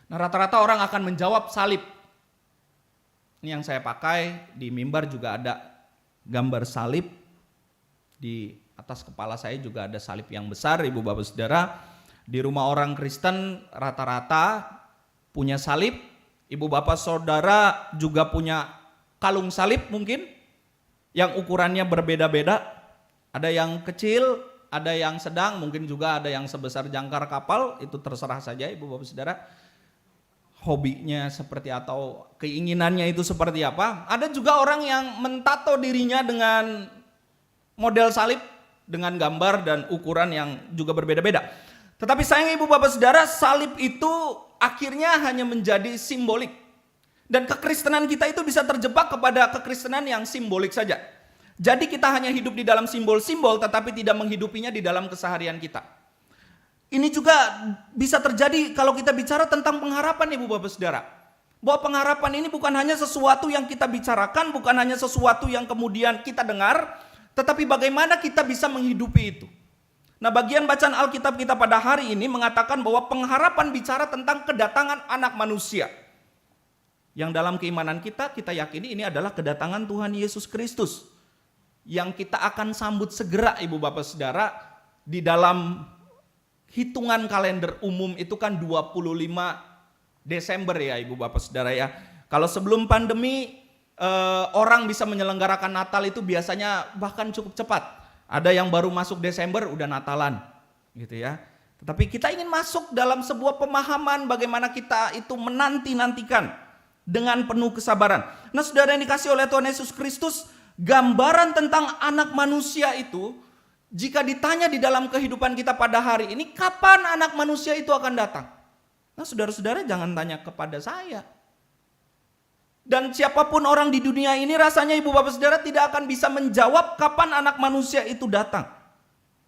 Nah rata-rata orang akan menjawab salib. Ini yang saya pakai, di mimbar juga ada gambar salib. Di atas kepala saya juga ada salib yang besar ibu bapak saudara. Di rumah orang Kristen rata-rata punya salib. Ibu bapak saudara juga punya kalung salib mungkin. Yang ukurannya berbeda-beda. Ada yang kecil, ada yang sedang, mungkin juga ada yang sebesar jangkar kapal. Itu terserah saja ibu bapak saudara. Hobinya seperti atau keinginannya itu seperti apa. Ada juga orang yang mentato dirinya dengan model salib, dengan gambar dan ukuran yang juga berbeda-beda. Tetapi sayang ibu bapak saudara, salib itu akhirnya hanya menjadi simbolik. Dan kekristenan kita itu bisa terjebak kepada kekristenan yang simbolik saja. Jadi kita hanya hidup di dalam simbol-simbol tetapi tidak menghidupinya di dalam keseharian kita. Ini juga bisa terjadi kalau kita bicara tentang pengharapan ibu bapak saudara. Bahwa pengharapan ini bukan hanya sesuatu yang kita bicarakan, bukan hanya sesuatu yang kemudian kita dengar, tetapi bagaimana kita bisa menghidupi itu. Nah bagian bacaan Alkitab kita pada hari ini mengatakan bahwa pengharapan bicara tentang kedatangan anak manusia. Yang dalam keimanan kita yakini ini adalah kedatangan Tuhan Yesus Kristus. Yang kita akan sambut segera ibu bapak saudara. Di dalam hitungan kalender umum itu kan 25 Desember ya ibu bapak saudara ya. Kalau sebelum pandemi orang bisa menyelenggarakan Natal itu biasanya bahkan cukup cepat. Ada yang baru masuk Desember udah Natalan gitu ya. Tetapi kita ingin masuk dalam sebuah pemahaman bagaimana kita itu menanti-nantikan dengan penuh kesabaran. Nah saudara yang dikasih oleh Tuhan Yesus Kristus, gambaran tentang anak manusia itu, jika ditanya di dalam kehidupan kita pada hari ini, kapan anak manusia itu akan datang? Nah saudara-saudara jangan tanya kepada saya. Dan siapapun orang di dunia ini rasanya ibu bapak saudara tidak akan bisa menjawab kapan anak manusia itu datang.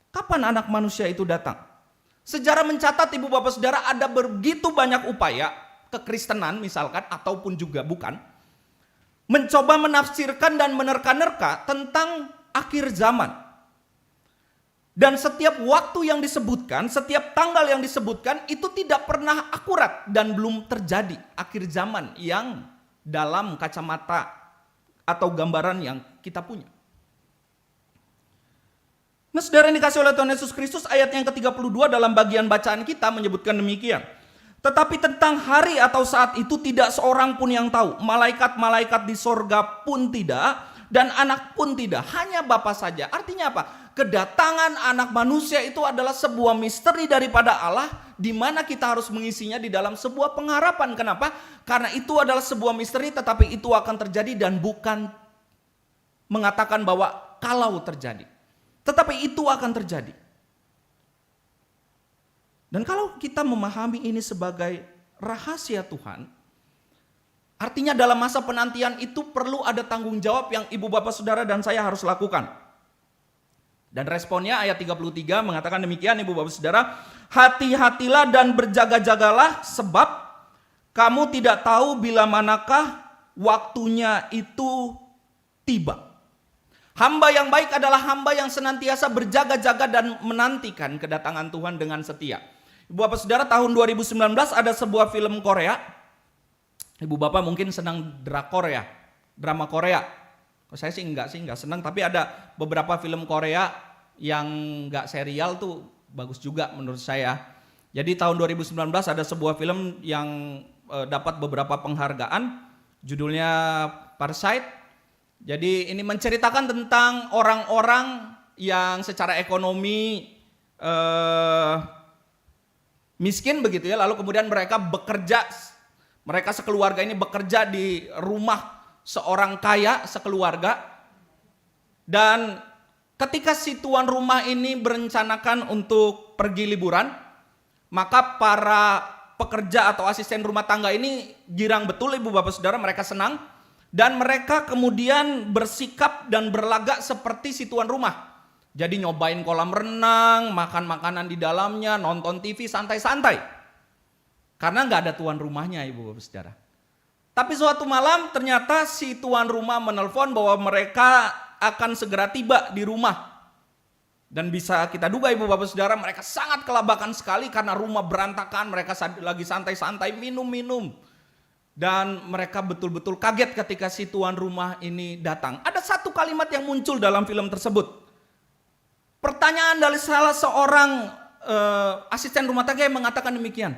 Kapan anak manusia itu datang? Sejarah mencatat ibu bapak saudara ada begitu banyak upaya kekristenan misalkan ataupun juga bukan. Mencoba menafsirkan dan menerka-nerka tentang akhir zaman. Dan setiap waktu yang disebutkan, setiap tanggal yang disebutkan itu tidak pernah akurat dan belum terjadi akhir zaman yang dalam kacamata atau gambaran yang kita punya. Nah, saudara yang dikasih oleh Tuhan Yesus Kristus, ayat yang ke-32 dalam bagian bacaan kita menyebutkan demikian. Tetapi tentang hari atau saat itu tidak seorang pun yang tahu. Malaikat-malaikat di sorga pun tidak, dan anak pun tidak, hanya Bapa saja. Artinya apa? Kedatangan anak manusia itu adalah sebuah misteri daripada Allah, di mana kita harus mengisinya di dalam sebuah pengharapan. Kenapa? Karena itu adalah sebuah misteri, tetapi itu akan terjadi dan bukan mengatakan bahwa kalau terjadi. Tetapi itu akan terjadi. Dan kalau kita memahami ini sebagai rahasia Tuhan, artinya dalam masa penantian itu perlu ada tanggung jawab yang ibu bapak saudara dan saya harus lakukan. Dan responnya ayat 33 mengatakan demikian, ibu bapak saudara, hati-hatilah dan berjaga-jagalah sebab kamu tidak tahu bila manakah waktunya itu tiba. Hamba yang baik adalah hamba yang senantiasa berjaga-jaga dan menantikan kedatangan Tuhan dengan setia. Ibu bapak saudara, tahun 2019 ada sebuah film Korea. Ibu bapak mungkin senang drakor ya, drama Korea. Saya sih enggak senang, tapi ada beberapa film Korea yang enggak serial tuh bagus juga menurut saya. Jadi tahun 2019 ada sebuah film yang dapat beberapa penghargaan, judulnya Parasite. Jadi ini menceritakan tentang orang-orang yang secara ekonomi miskin begitu ya, lalu kemudian mereka bekerja, mereka sekeluarga ini bekerja di rumah seorang kaya sekeluarga, dan ketika si tuan rumah ini berencanakan untuk pergi liburan, maka para pekerja atau asisten rumah tangga ini girang betul ibu bapak saudara, mereka senang dan mereka kemudian bersikap dan berlagak seperti si tuan rumah. Jadi nyobain kolam renang, makan makanan di dalamnya, nonton TV santai-santai. Karena nggak ada tuan rumahnya ibu bapak saudara. Tapi suatu malam ternyata si tuan rumah menelpon bahwa mereka akan segera tiba di rumah. Dan bisa kita duga ibu bapak saudara, mereka sangat kelabakan sekali karena rumah berantakan, mereka lagi santai-santai minum-minum. Dan mereka betul-betul kaget ketika si tuan rumah ini datang. Ada satu kalimat yang muncul dalam film tersebut. Pertanyaan dari salah seorang asisten rumah tangga yang mengatakan demikian.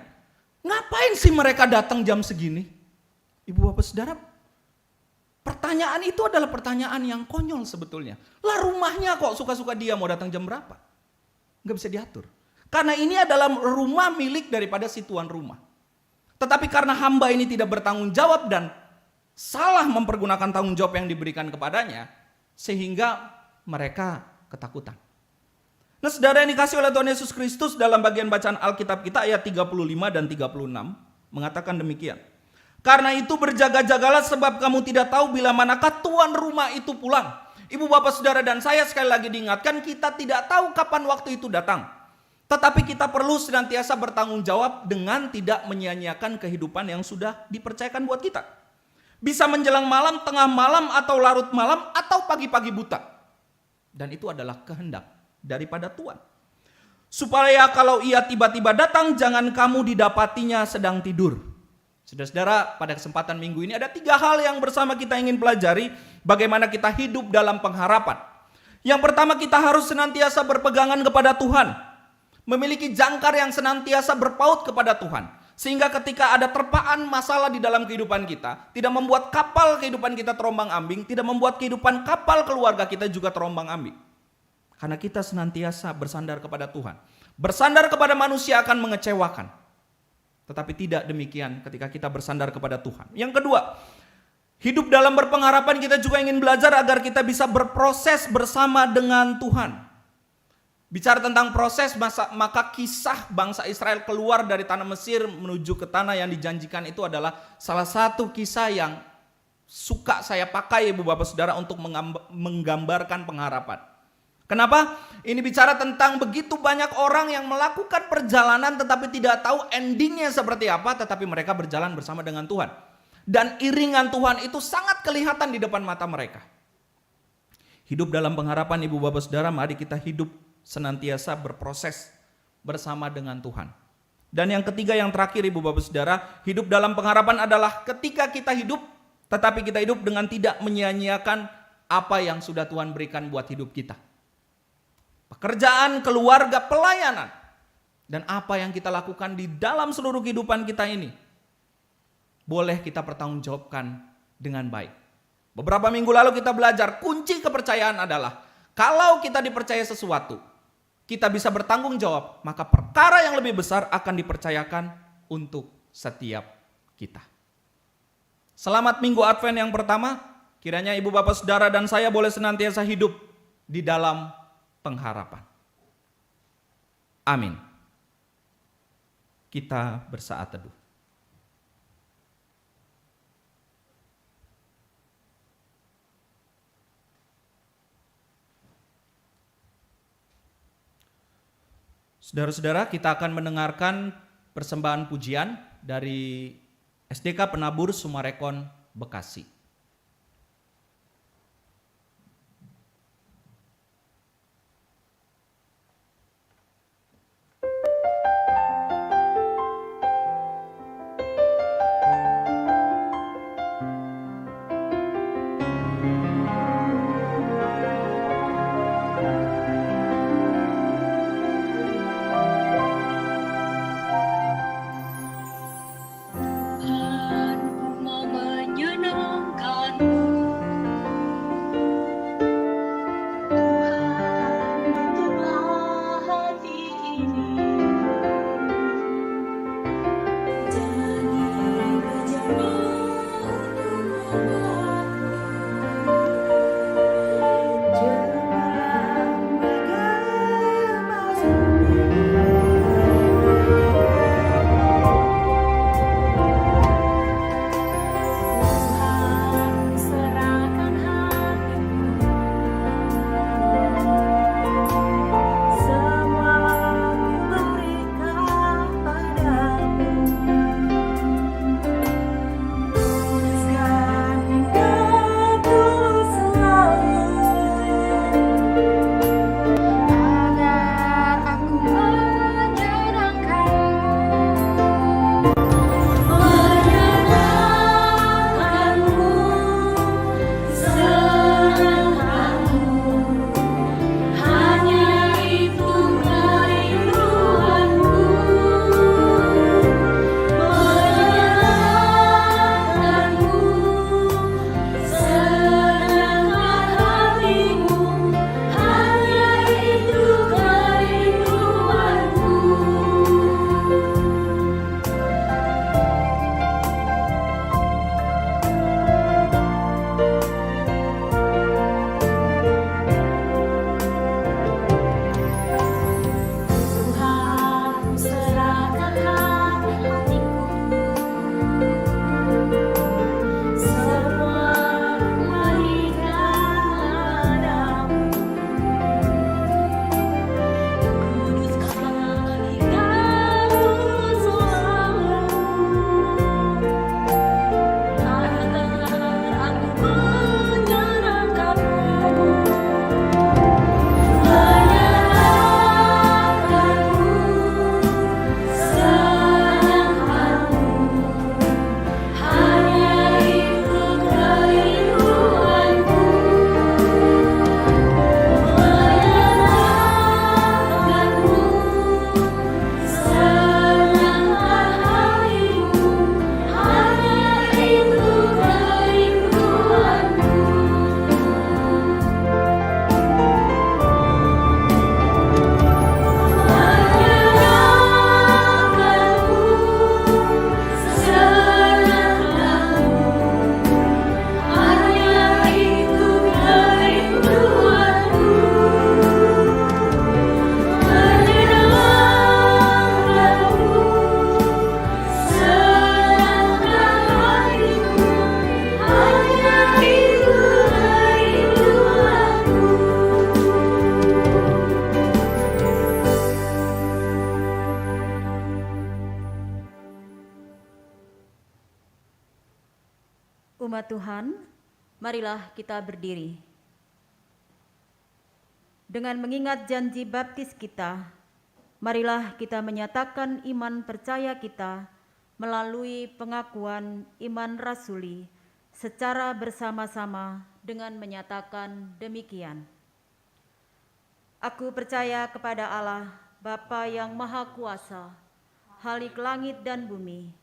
Ngapain sih mereka datang jam segini? Ibu bapak saudara, pertanyaan itu adalah pertanyaan yang konyol sebetulnya. Lah rumahnya kok suka-suka dia mau datang jam berapa? Nggak bisa diatur. Karena ini adalah rumah milik daripada si tuan rumah. Tetapi karena hamba ini tidak bertanggung jawab dan salah mempergunakan tanggung jawab yang diberikan kepadanya, sehingga mereka ketakutan. Nah saudara yang dikasih oleh Tuhan Yesus Kristus, dalam bagian bacaan Alkitab kita ayat 35 dan 36 mengatakan demikian. Karena itu berjaga-jagalah sebab kamu tidak tahu bila manakah tuan rumah itu pulang. Ibu bapak saudara dan saya sekali lagi diingatkan, kita tidak tahu kapan waktu itu datang. Tetapi kita perlu senantiasa bertanggung jawab dengan tidak menyia-nyiakan kehidupan yang sudah dipercayakan buat kita. Bisa menjelang malam, tengah malam, atau larut malam, atau pagi-pagi buta. Dan itu adalah kehendak daripada Tuhan. Supaya kalau ia tiba-tiba datang, jangan kamu didapatinya sedang tidur. Saudara-saudara, pada kesempatan minggu ini ada 3 hal yang bersama kita ingin pelajari bagaimana kita hidup dalam pengharapan. Yang pertama, kita harus senantiasa berpegangan kepada Tuhan. Memiliki jangkar yang senantiasa berpaut kepada Tuhan. Sehingga ketika ada terpaan masalah di dalam kehidupan kita, tidak membuat kapal kehidupan kita terombang-ambing, tidak membuat kehidupan kapal keluarga kita juga terombang-ambing. Karena kita senantiasa bersandar kepada Tuhan. Bersandar kepada manusia akan mengecewakan. Tetapi tidak demikian ketika kita bersandar kepada Tuhan. Yang kedua, hidup dalam berpengharapan kita juga ingin belajar agar kita bisa berproses bersama dengan Tuhan. Bicara tentang proses, maka kisah bangsa Israel keluar dari tanah Mesir menuju ke tanah yang dijanjikan itu adalah salah satu kisah yang suka saya pakai ibu bapak saudara untuk menggambarkan pengharapan. Kenapa? Ini bicara tentang begitu banyak orang yang melakukan perjalanan tetapi tidak tahu endingnya seperti apa, tetapi mereka berjalan bersama dengan Tuhan. Dan iringan Tuhan itu sangat kelihatan di depan mata mereka. Hidup dalam pengharapan ibu bapak saudara, mari kita hidup senantiasa berproses bersama dengan Tuhan. Dan yang ketiga, yang terakhir Ibu Bapak Saudara, hidup dalam pengharapan adalah ketika kita hidup, tetapi kita hidup dengan tidak menyia-nyiakan apa yang sudah Tuhan berikan buat hidup kita. Pekerjaan, keluarga, pelayanan, dan apa yang kita lakukan di dalam seluruh kehidupan kita ini, boleh kita pertanggungjawabkan dengan baik. Beberapa minggu lalu kita belajar, kunci kepercayaan adalah, kalau kita dipercaya sesuatu, kita bisa bertanggung jawab, maka perkara yang lebih besar akan dipercayakan untuk setiap kita. Selamat Minggu Advent yang pertama, kiranya Ibu Bapak Saudara dan saya boleh senantiasa hidup di dalam pengharapan. Amin. Kita bersaat teduh. Saudara-saudara, kita akan mendengarkan persembahan pujian dari SDK Penabur Sumarekon, Bekasi. Umat Tuhan, marilah kita berdiri. Dengan mengingat janji baptis kita, marilah kita menyatakan iman percaya kita melalui pengakuan iman rasuli secara bersama-sama dengan menyatakan demikian. Aku percaya kepada Allah, Bapa yang Maha Kuasa, Khalik langit dan bumi,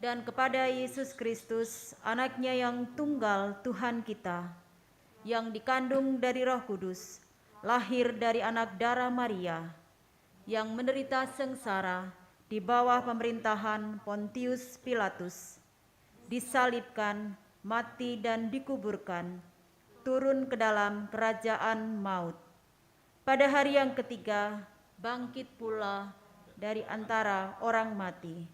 dan kepada Yesus Kristus, Anaknya yang tunggal Tuhan kita, yang dikandung dari Roh Kudus, lahir dari anak darah Maria, yang menderita sengsara di bawah pemerintahan Pontius Pilatus, disalibkan, mati dan dikuburkan, turun ke dalam kerajaan maut. Pada hari yang ketiga, bangkit pula dari antara orang mati,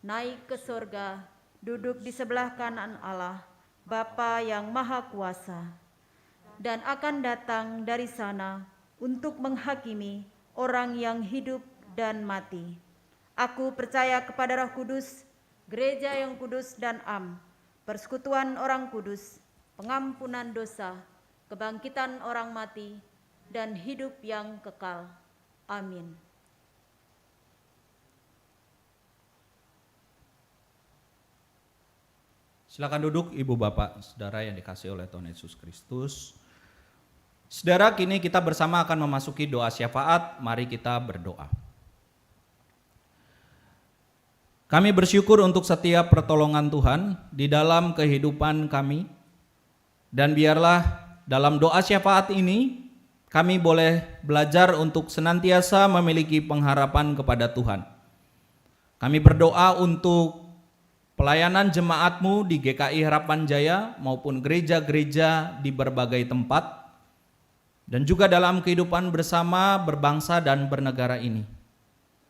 naik ke surga, duduk di sebelah kanan Allah, Bapa yang Maha Kuasa, dan akan datang dari sana untuk menghakimi orang yang hidup dan mati. Aku percaya kepada Roh Kudus, gereja yang kudus dan am, persekutuan orang kudus, pengampunan dosa, kebangkitan orang mati, dan hidup yang kekal. Amin. Silakan duduk Ibu Bapak, Saudara yang dikasihi oleh Tuhan Yesus Kristus. Saudara, kini kita bersama akan memasuki doa syafaat. Mari kita berdoa. Kami bersyukur untuk setiap pertolongan Tuhan di dalam kehidupan kami. Dan biarlah dalam doa syafaat ini kami boleh belajar untuk senantiasa memiliki pengharapan kepada Tuhan. Kami berdoa untuk pelayanan jemaat-Mu di GKI Harapan Jaya maupun gereja-gereja di berbagai tempat. Dan juga dalam kehidupan bersama berbangsa dan bernegara ini.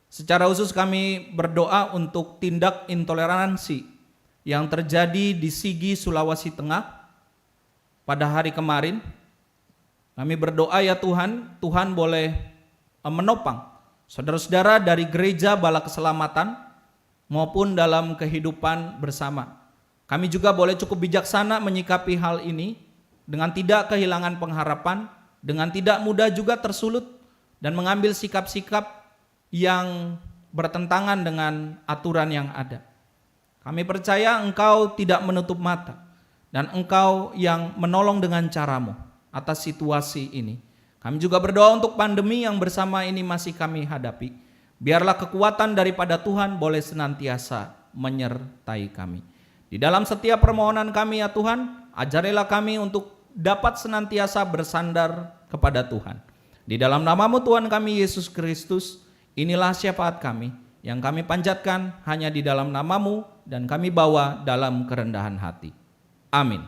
Secara khusus kami berdoa untuk tindak intoleransi yang terjadi di Sigi, Sulawesi Tengah pada hari kemarin. Kami berdoa ya Tuhan, Tuhan boleh menopang saudara-saudara dari gereja Bala Keselamatan maupun dalam kehidupan bersama. Kami juga boleh cukup bijaksana menyikapi hal ini dengan tidak kehilangan pengharapan, dengan tidak mudah juga tersulut dan mengambil sikap-sikap yang bertentangan dengan aturan yang ada. Kami percaya Engkau tidak menutup mata dan Engkau yang menolong dengan cara-Mu atas situasi ini. Kami juga berdoa untuk pandemi yang bersama ini masih kami hadapi. Biarlah kekuatan daripada Tuhan boleh senantiasa menyertai kami. Di dalam setiap permohonan kami ya Tuhan, ajarilah kami untuk dapat senantiasa bersandar kepada Tuhan. Di dalam nama-Mu Tuhan kami Yesus Kristus, inilah syafaat kami yang kami panjatkan hanya di dalam nama-Mu dan kami bawa dalam kerendahan hati. Amin.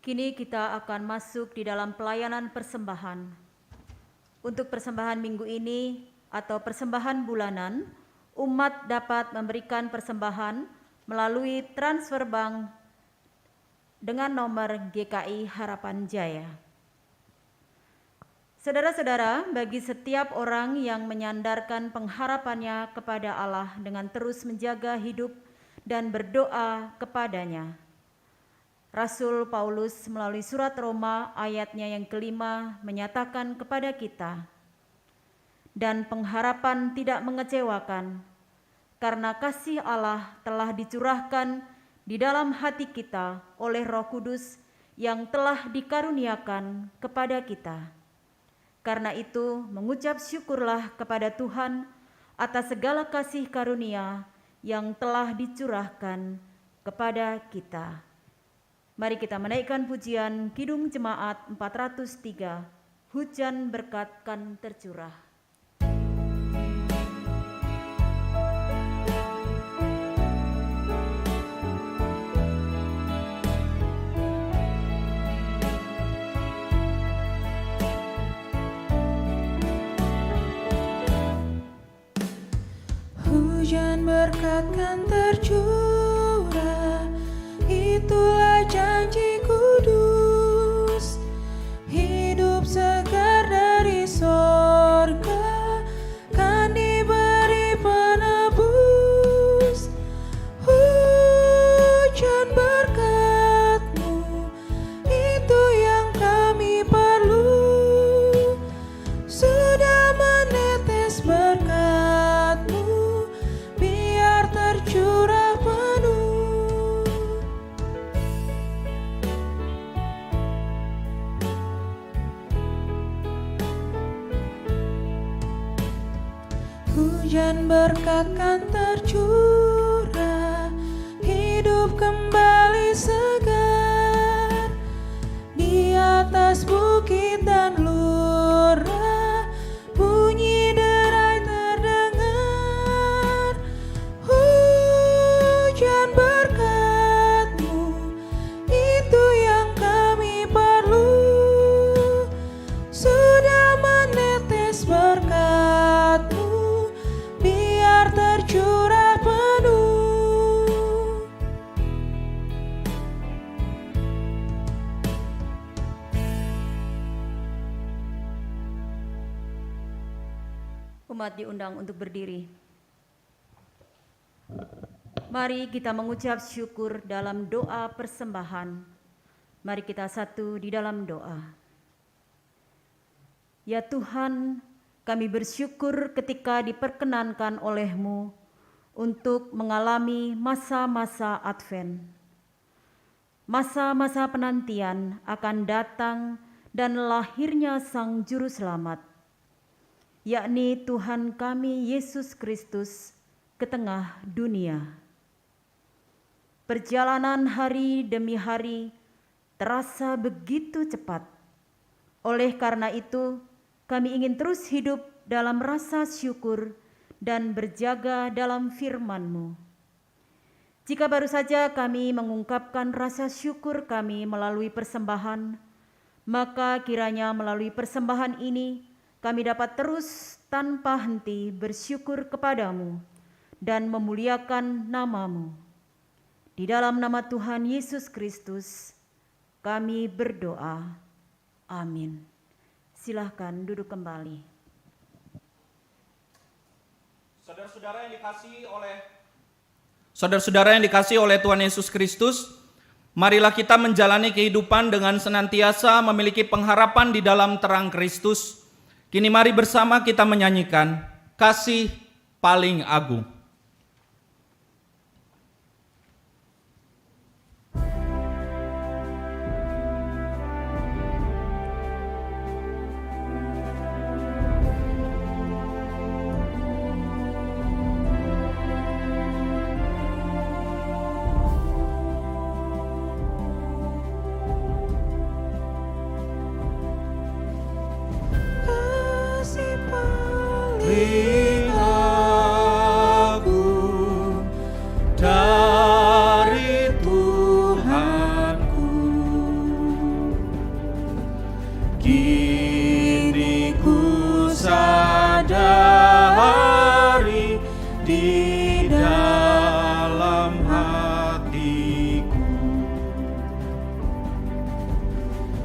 Kini kita akan masuk di dalam pelayanan persembahan. Untuk persembahan minggu ini atau persembahan bulanan, umat dapat memberikan persembahan melalui transfer bank dengan nomor GKI Harapan Jaya. Saudara-saudara, bagi setiap orang yang menyandarkan pengharapannya kepada Allah dengan terus menjaga hidup dan berdoa kepadanya, Rasul Paulus melalui surat Roma ayatnya yang kelima menyatakan kepada kita, dan pengharapan tidak mengecewakan, karena kasih Allah telah dicurahkan di dalam hati kita oleh Roh Kudus yang telah dikaruniakan kepada kita. Karena itu, mengucap syukurlah kepada Tuhan atas segala kasih karunia yang telah dicurahkan kepada kita. Mari kita menaikkan pujian Kidung Jemaat 403, Hujan Berkat Kan Tercurah. Hujan berkat kan tercurah, itulah janji kudus. Hidup segar dari sorga kan diberi penebus. Hujan Hujan berkat kan tercurah, hidup kembali segar di atas bukit dan lurah, bunyi derai terdengar. Hujan berkat-Mu, itu yang kami perlu. Sudah menetes berkat-Mu, biar tercurah penuh. Umat diundang untuk berdiri. Mari kita mengucap syukur dalam doa persembahan. Mari kita satu di dalam doa. Ya Tuhan, kami bersyukur ketika diperkenankan oleh-Mu untuk mengalami masa-masa Advent. Masa-masa penantian akan datang dan lahirnya Sang Juru Selamat, yakni Tuhan kami Yesus Kristus ke tengah dunia. Perjalanan hari demi hari terasa begitu cepat. Oleh karena itu, kami ingin terus hidup dalam rasa syukur dan berjaga dalam firman-Mu. Jika baru saja kami mengungkapkan rasa syukur kami melalui persembahan, maka kiranya melalui persembahan ini kami dapat terus tanpa henti bersyukur kepadamu dan memuliakan nama-Mu. Di dalam nama Tuhan Yesus Kristus, kami berdoa. Amin. Silahkan duduk kembali. Saudara-saudara yang dikasihi oleh Tuhan Yesus Kristus, marilah kita menjalani kehidupan dengan senantiasa memiliki pengharapan di dalam terang Kristus. Kini mari bersama kita menyanyikan Kasih Paling Agung. Paling agung dari Tuhanku, kini ku sadari di dalam hatiku,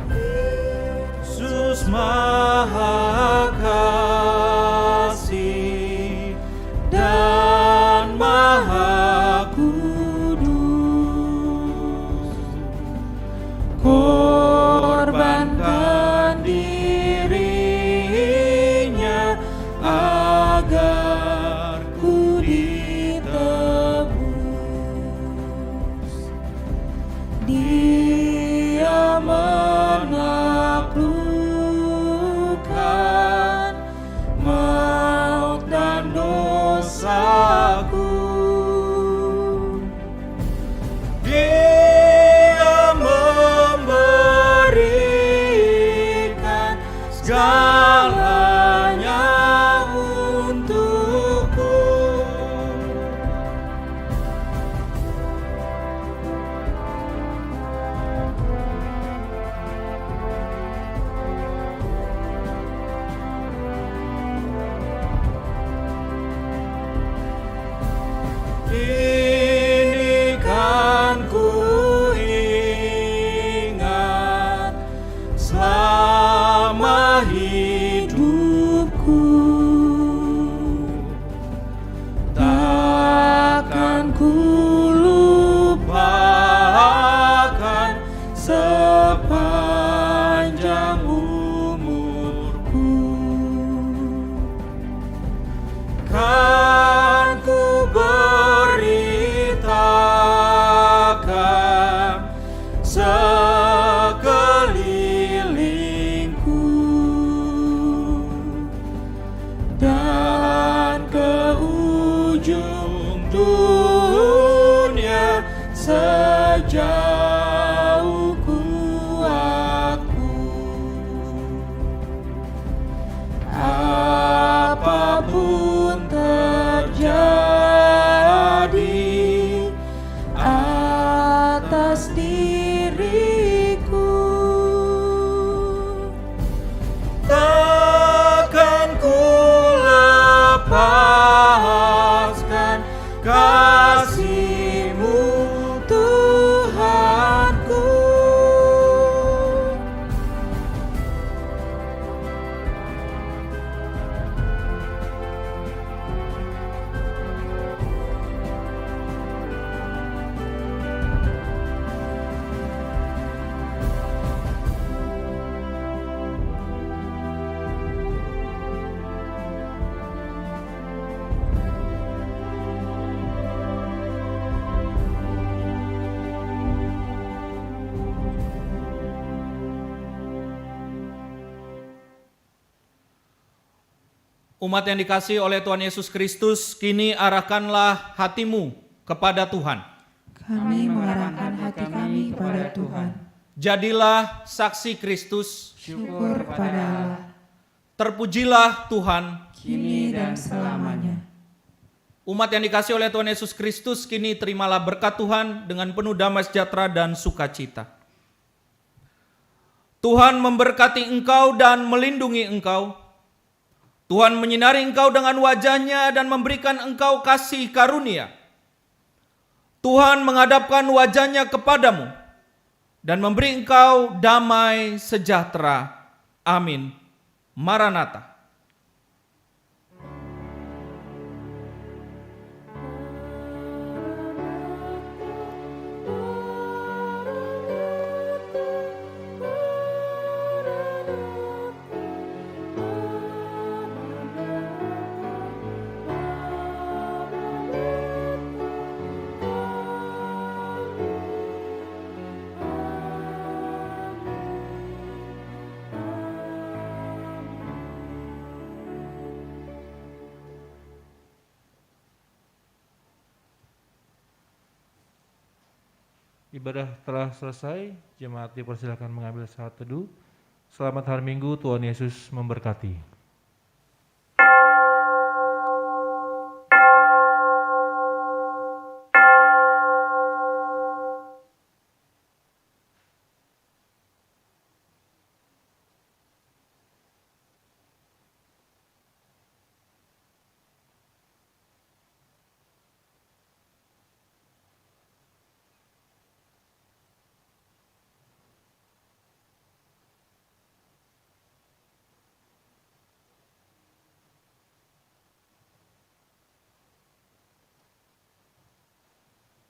Yesus Maha Kasih dan Maha Kudus, korbankan dirinya agar ku ditebus. Dia menaklukkan maut dan dosaku. Dia memberikan segalanya untukku. Kini kan ku ingat selama hidupku, takkan ku lupakan sepanjang umurku. Kan ku beritakan sekelilingku dan diriku. Takkan ku lepaskan kasih-Mu, Tuhanku. Umat yang dikasihi oleh Tuhan Yesus Kristus, kini arahkanlah hatimu kepada Tuhan. Kami mengarahkan hati kami kepada Tuhan. Jadilah saksi Kristus, Syukur kepada Allah, terpujilah Tuhan. kini dan selamanya. Umat yang dikasihi oleh Tuhan Yesus Kristus, kini terimalah berkat Tuhan dengan penuh damai sejahtera dan sukacita. Tuhan memberkati engkau dan melindungi engkau. Tuhan menyinari engkau dengan wajah-Nya dan memberikan engkau kasih karunia. Tuhan menghadapkan wajah-Nya kepadamu dan memberi engkau damai sejahtera. Amin. Maranatha. Ibadah telah selesai, jemaat dipersilakan mengambil saat teduh. Selamat hari Minggu, Tuhan Yesus memberkati.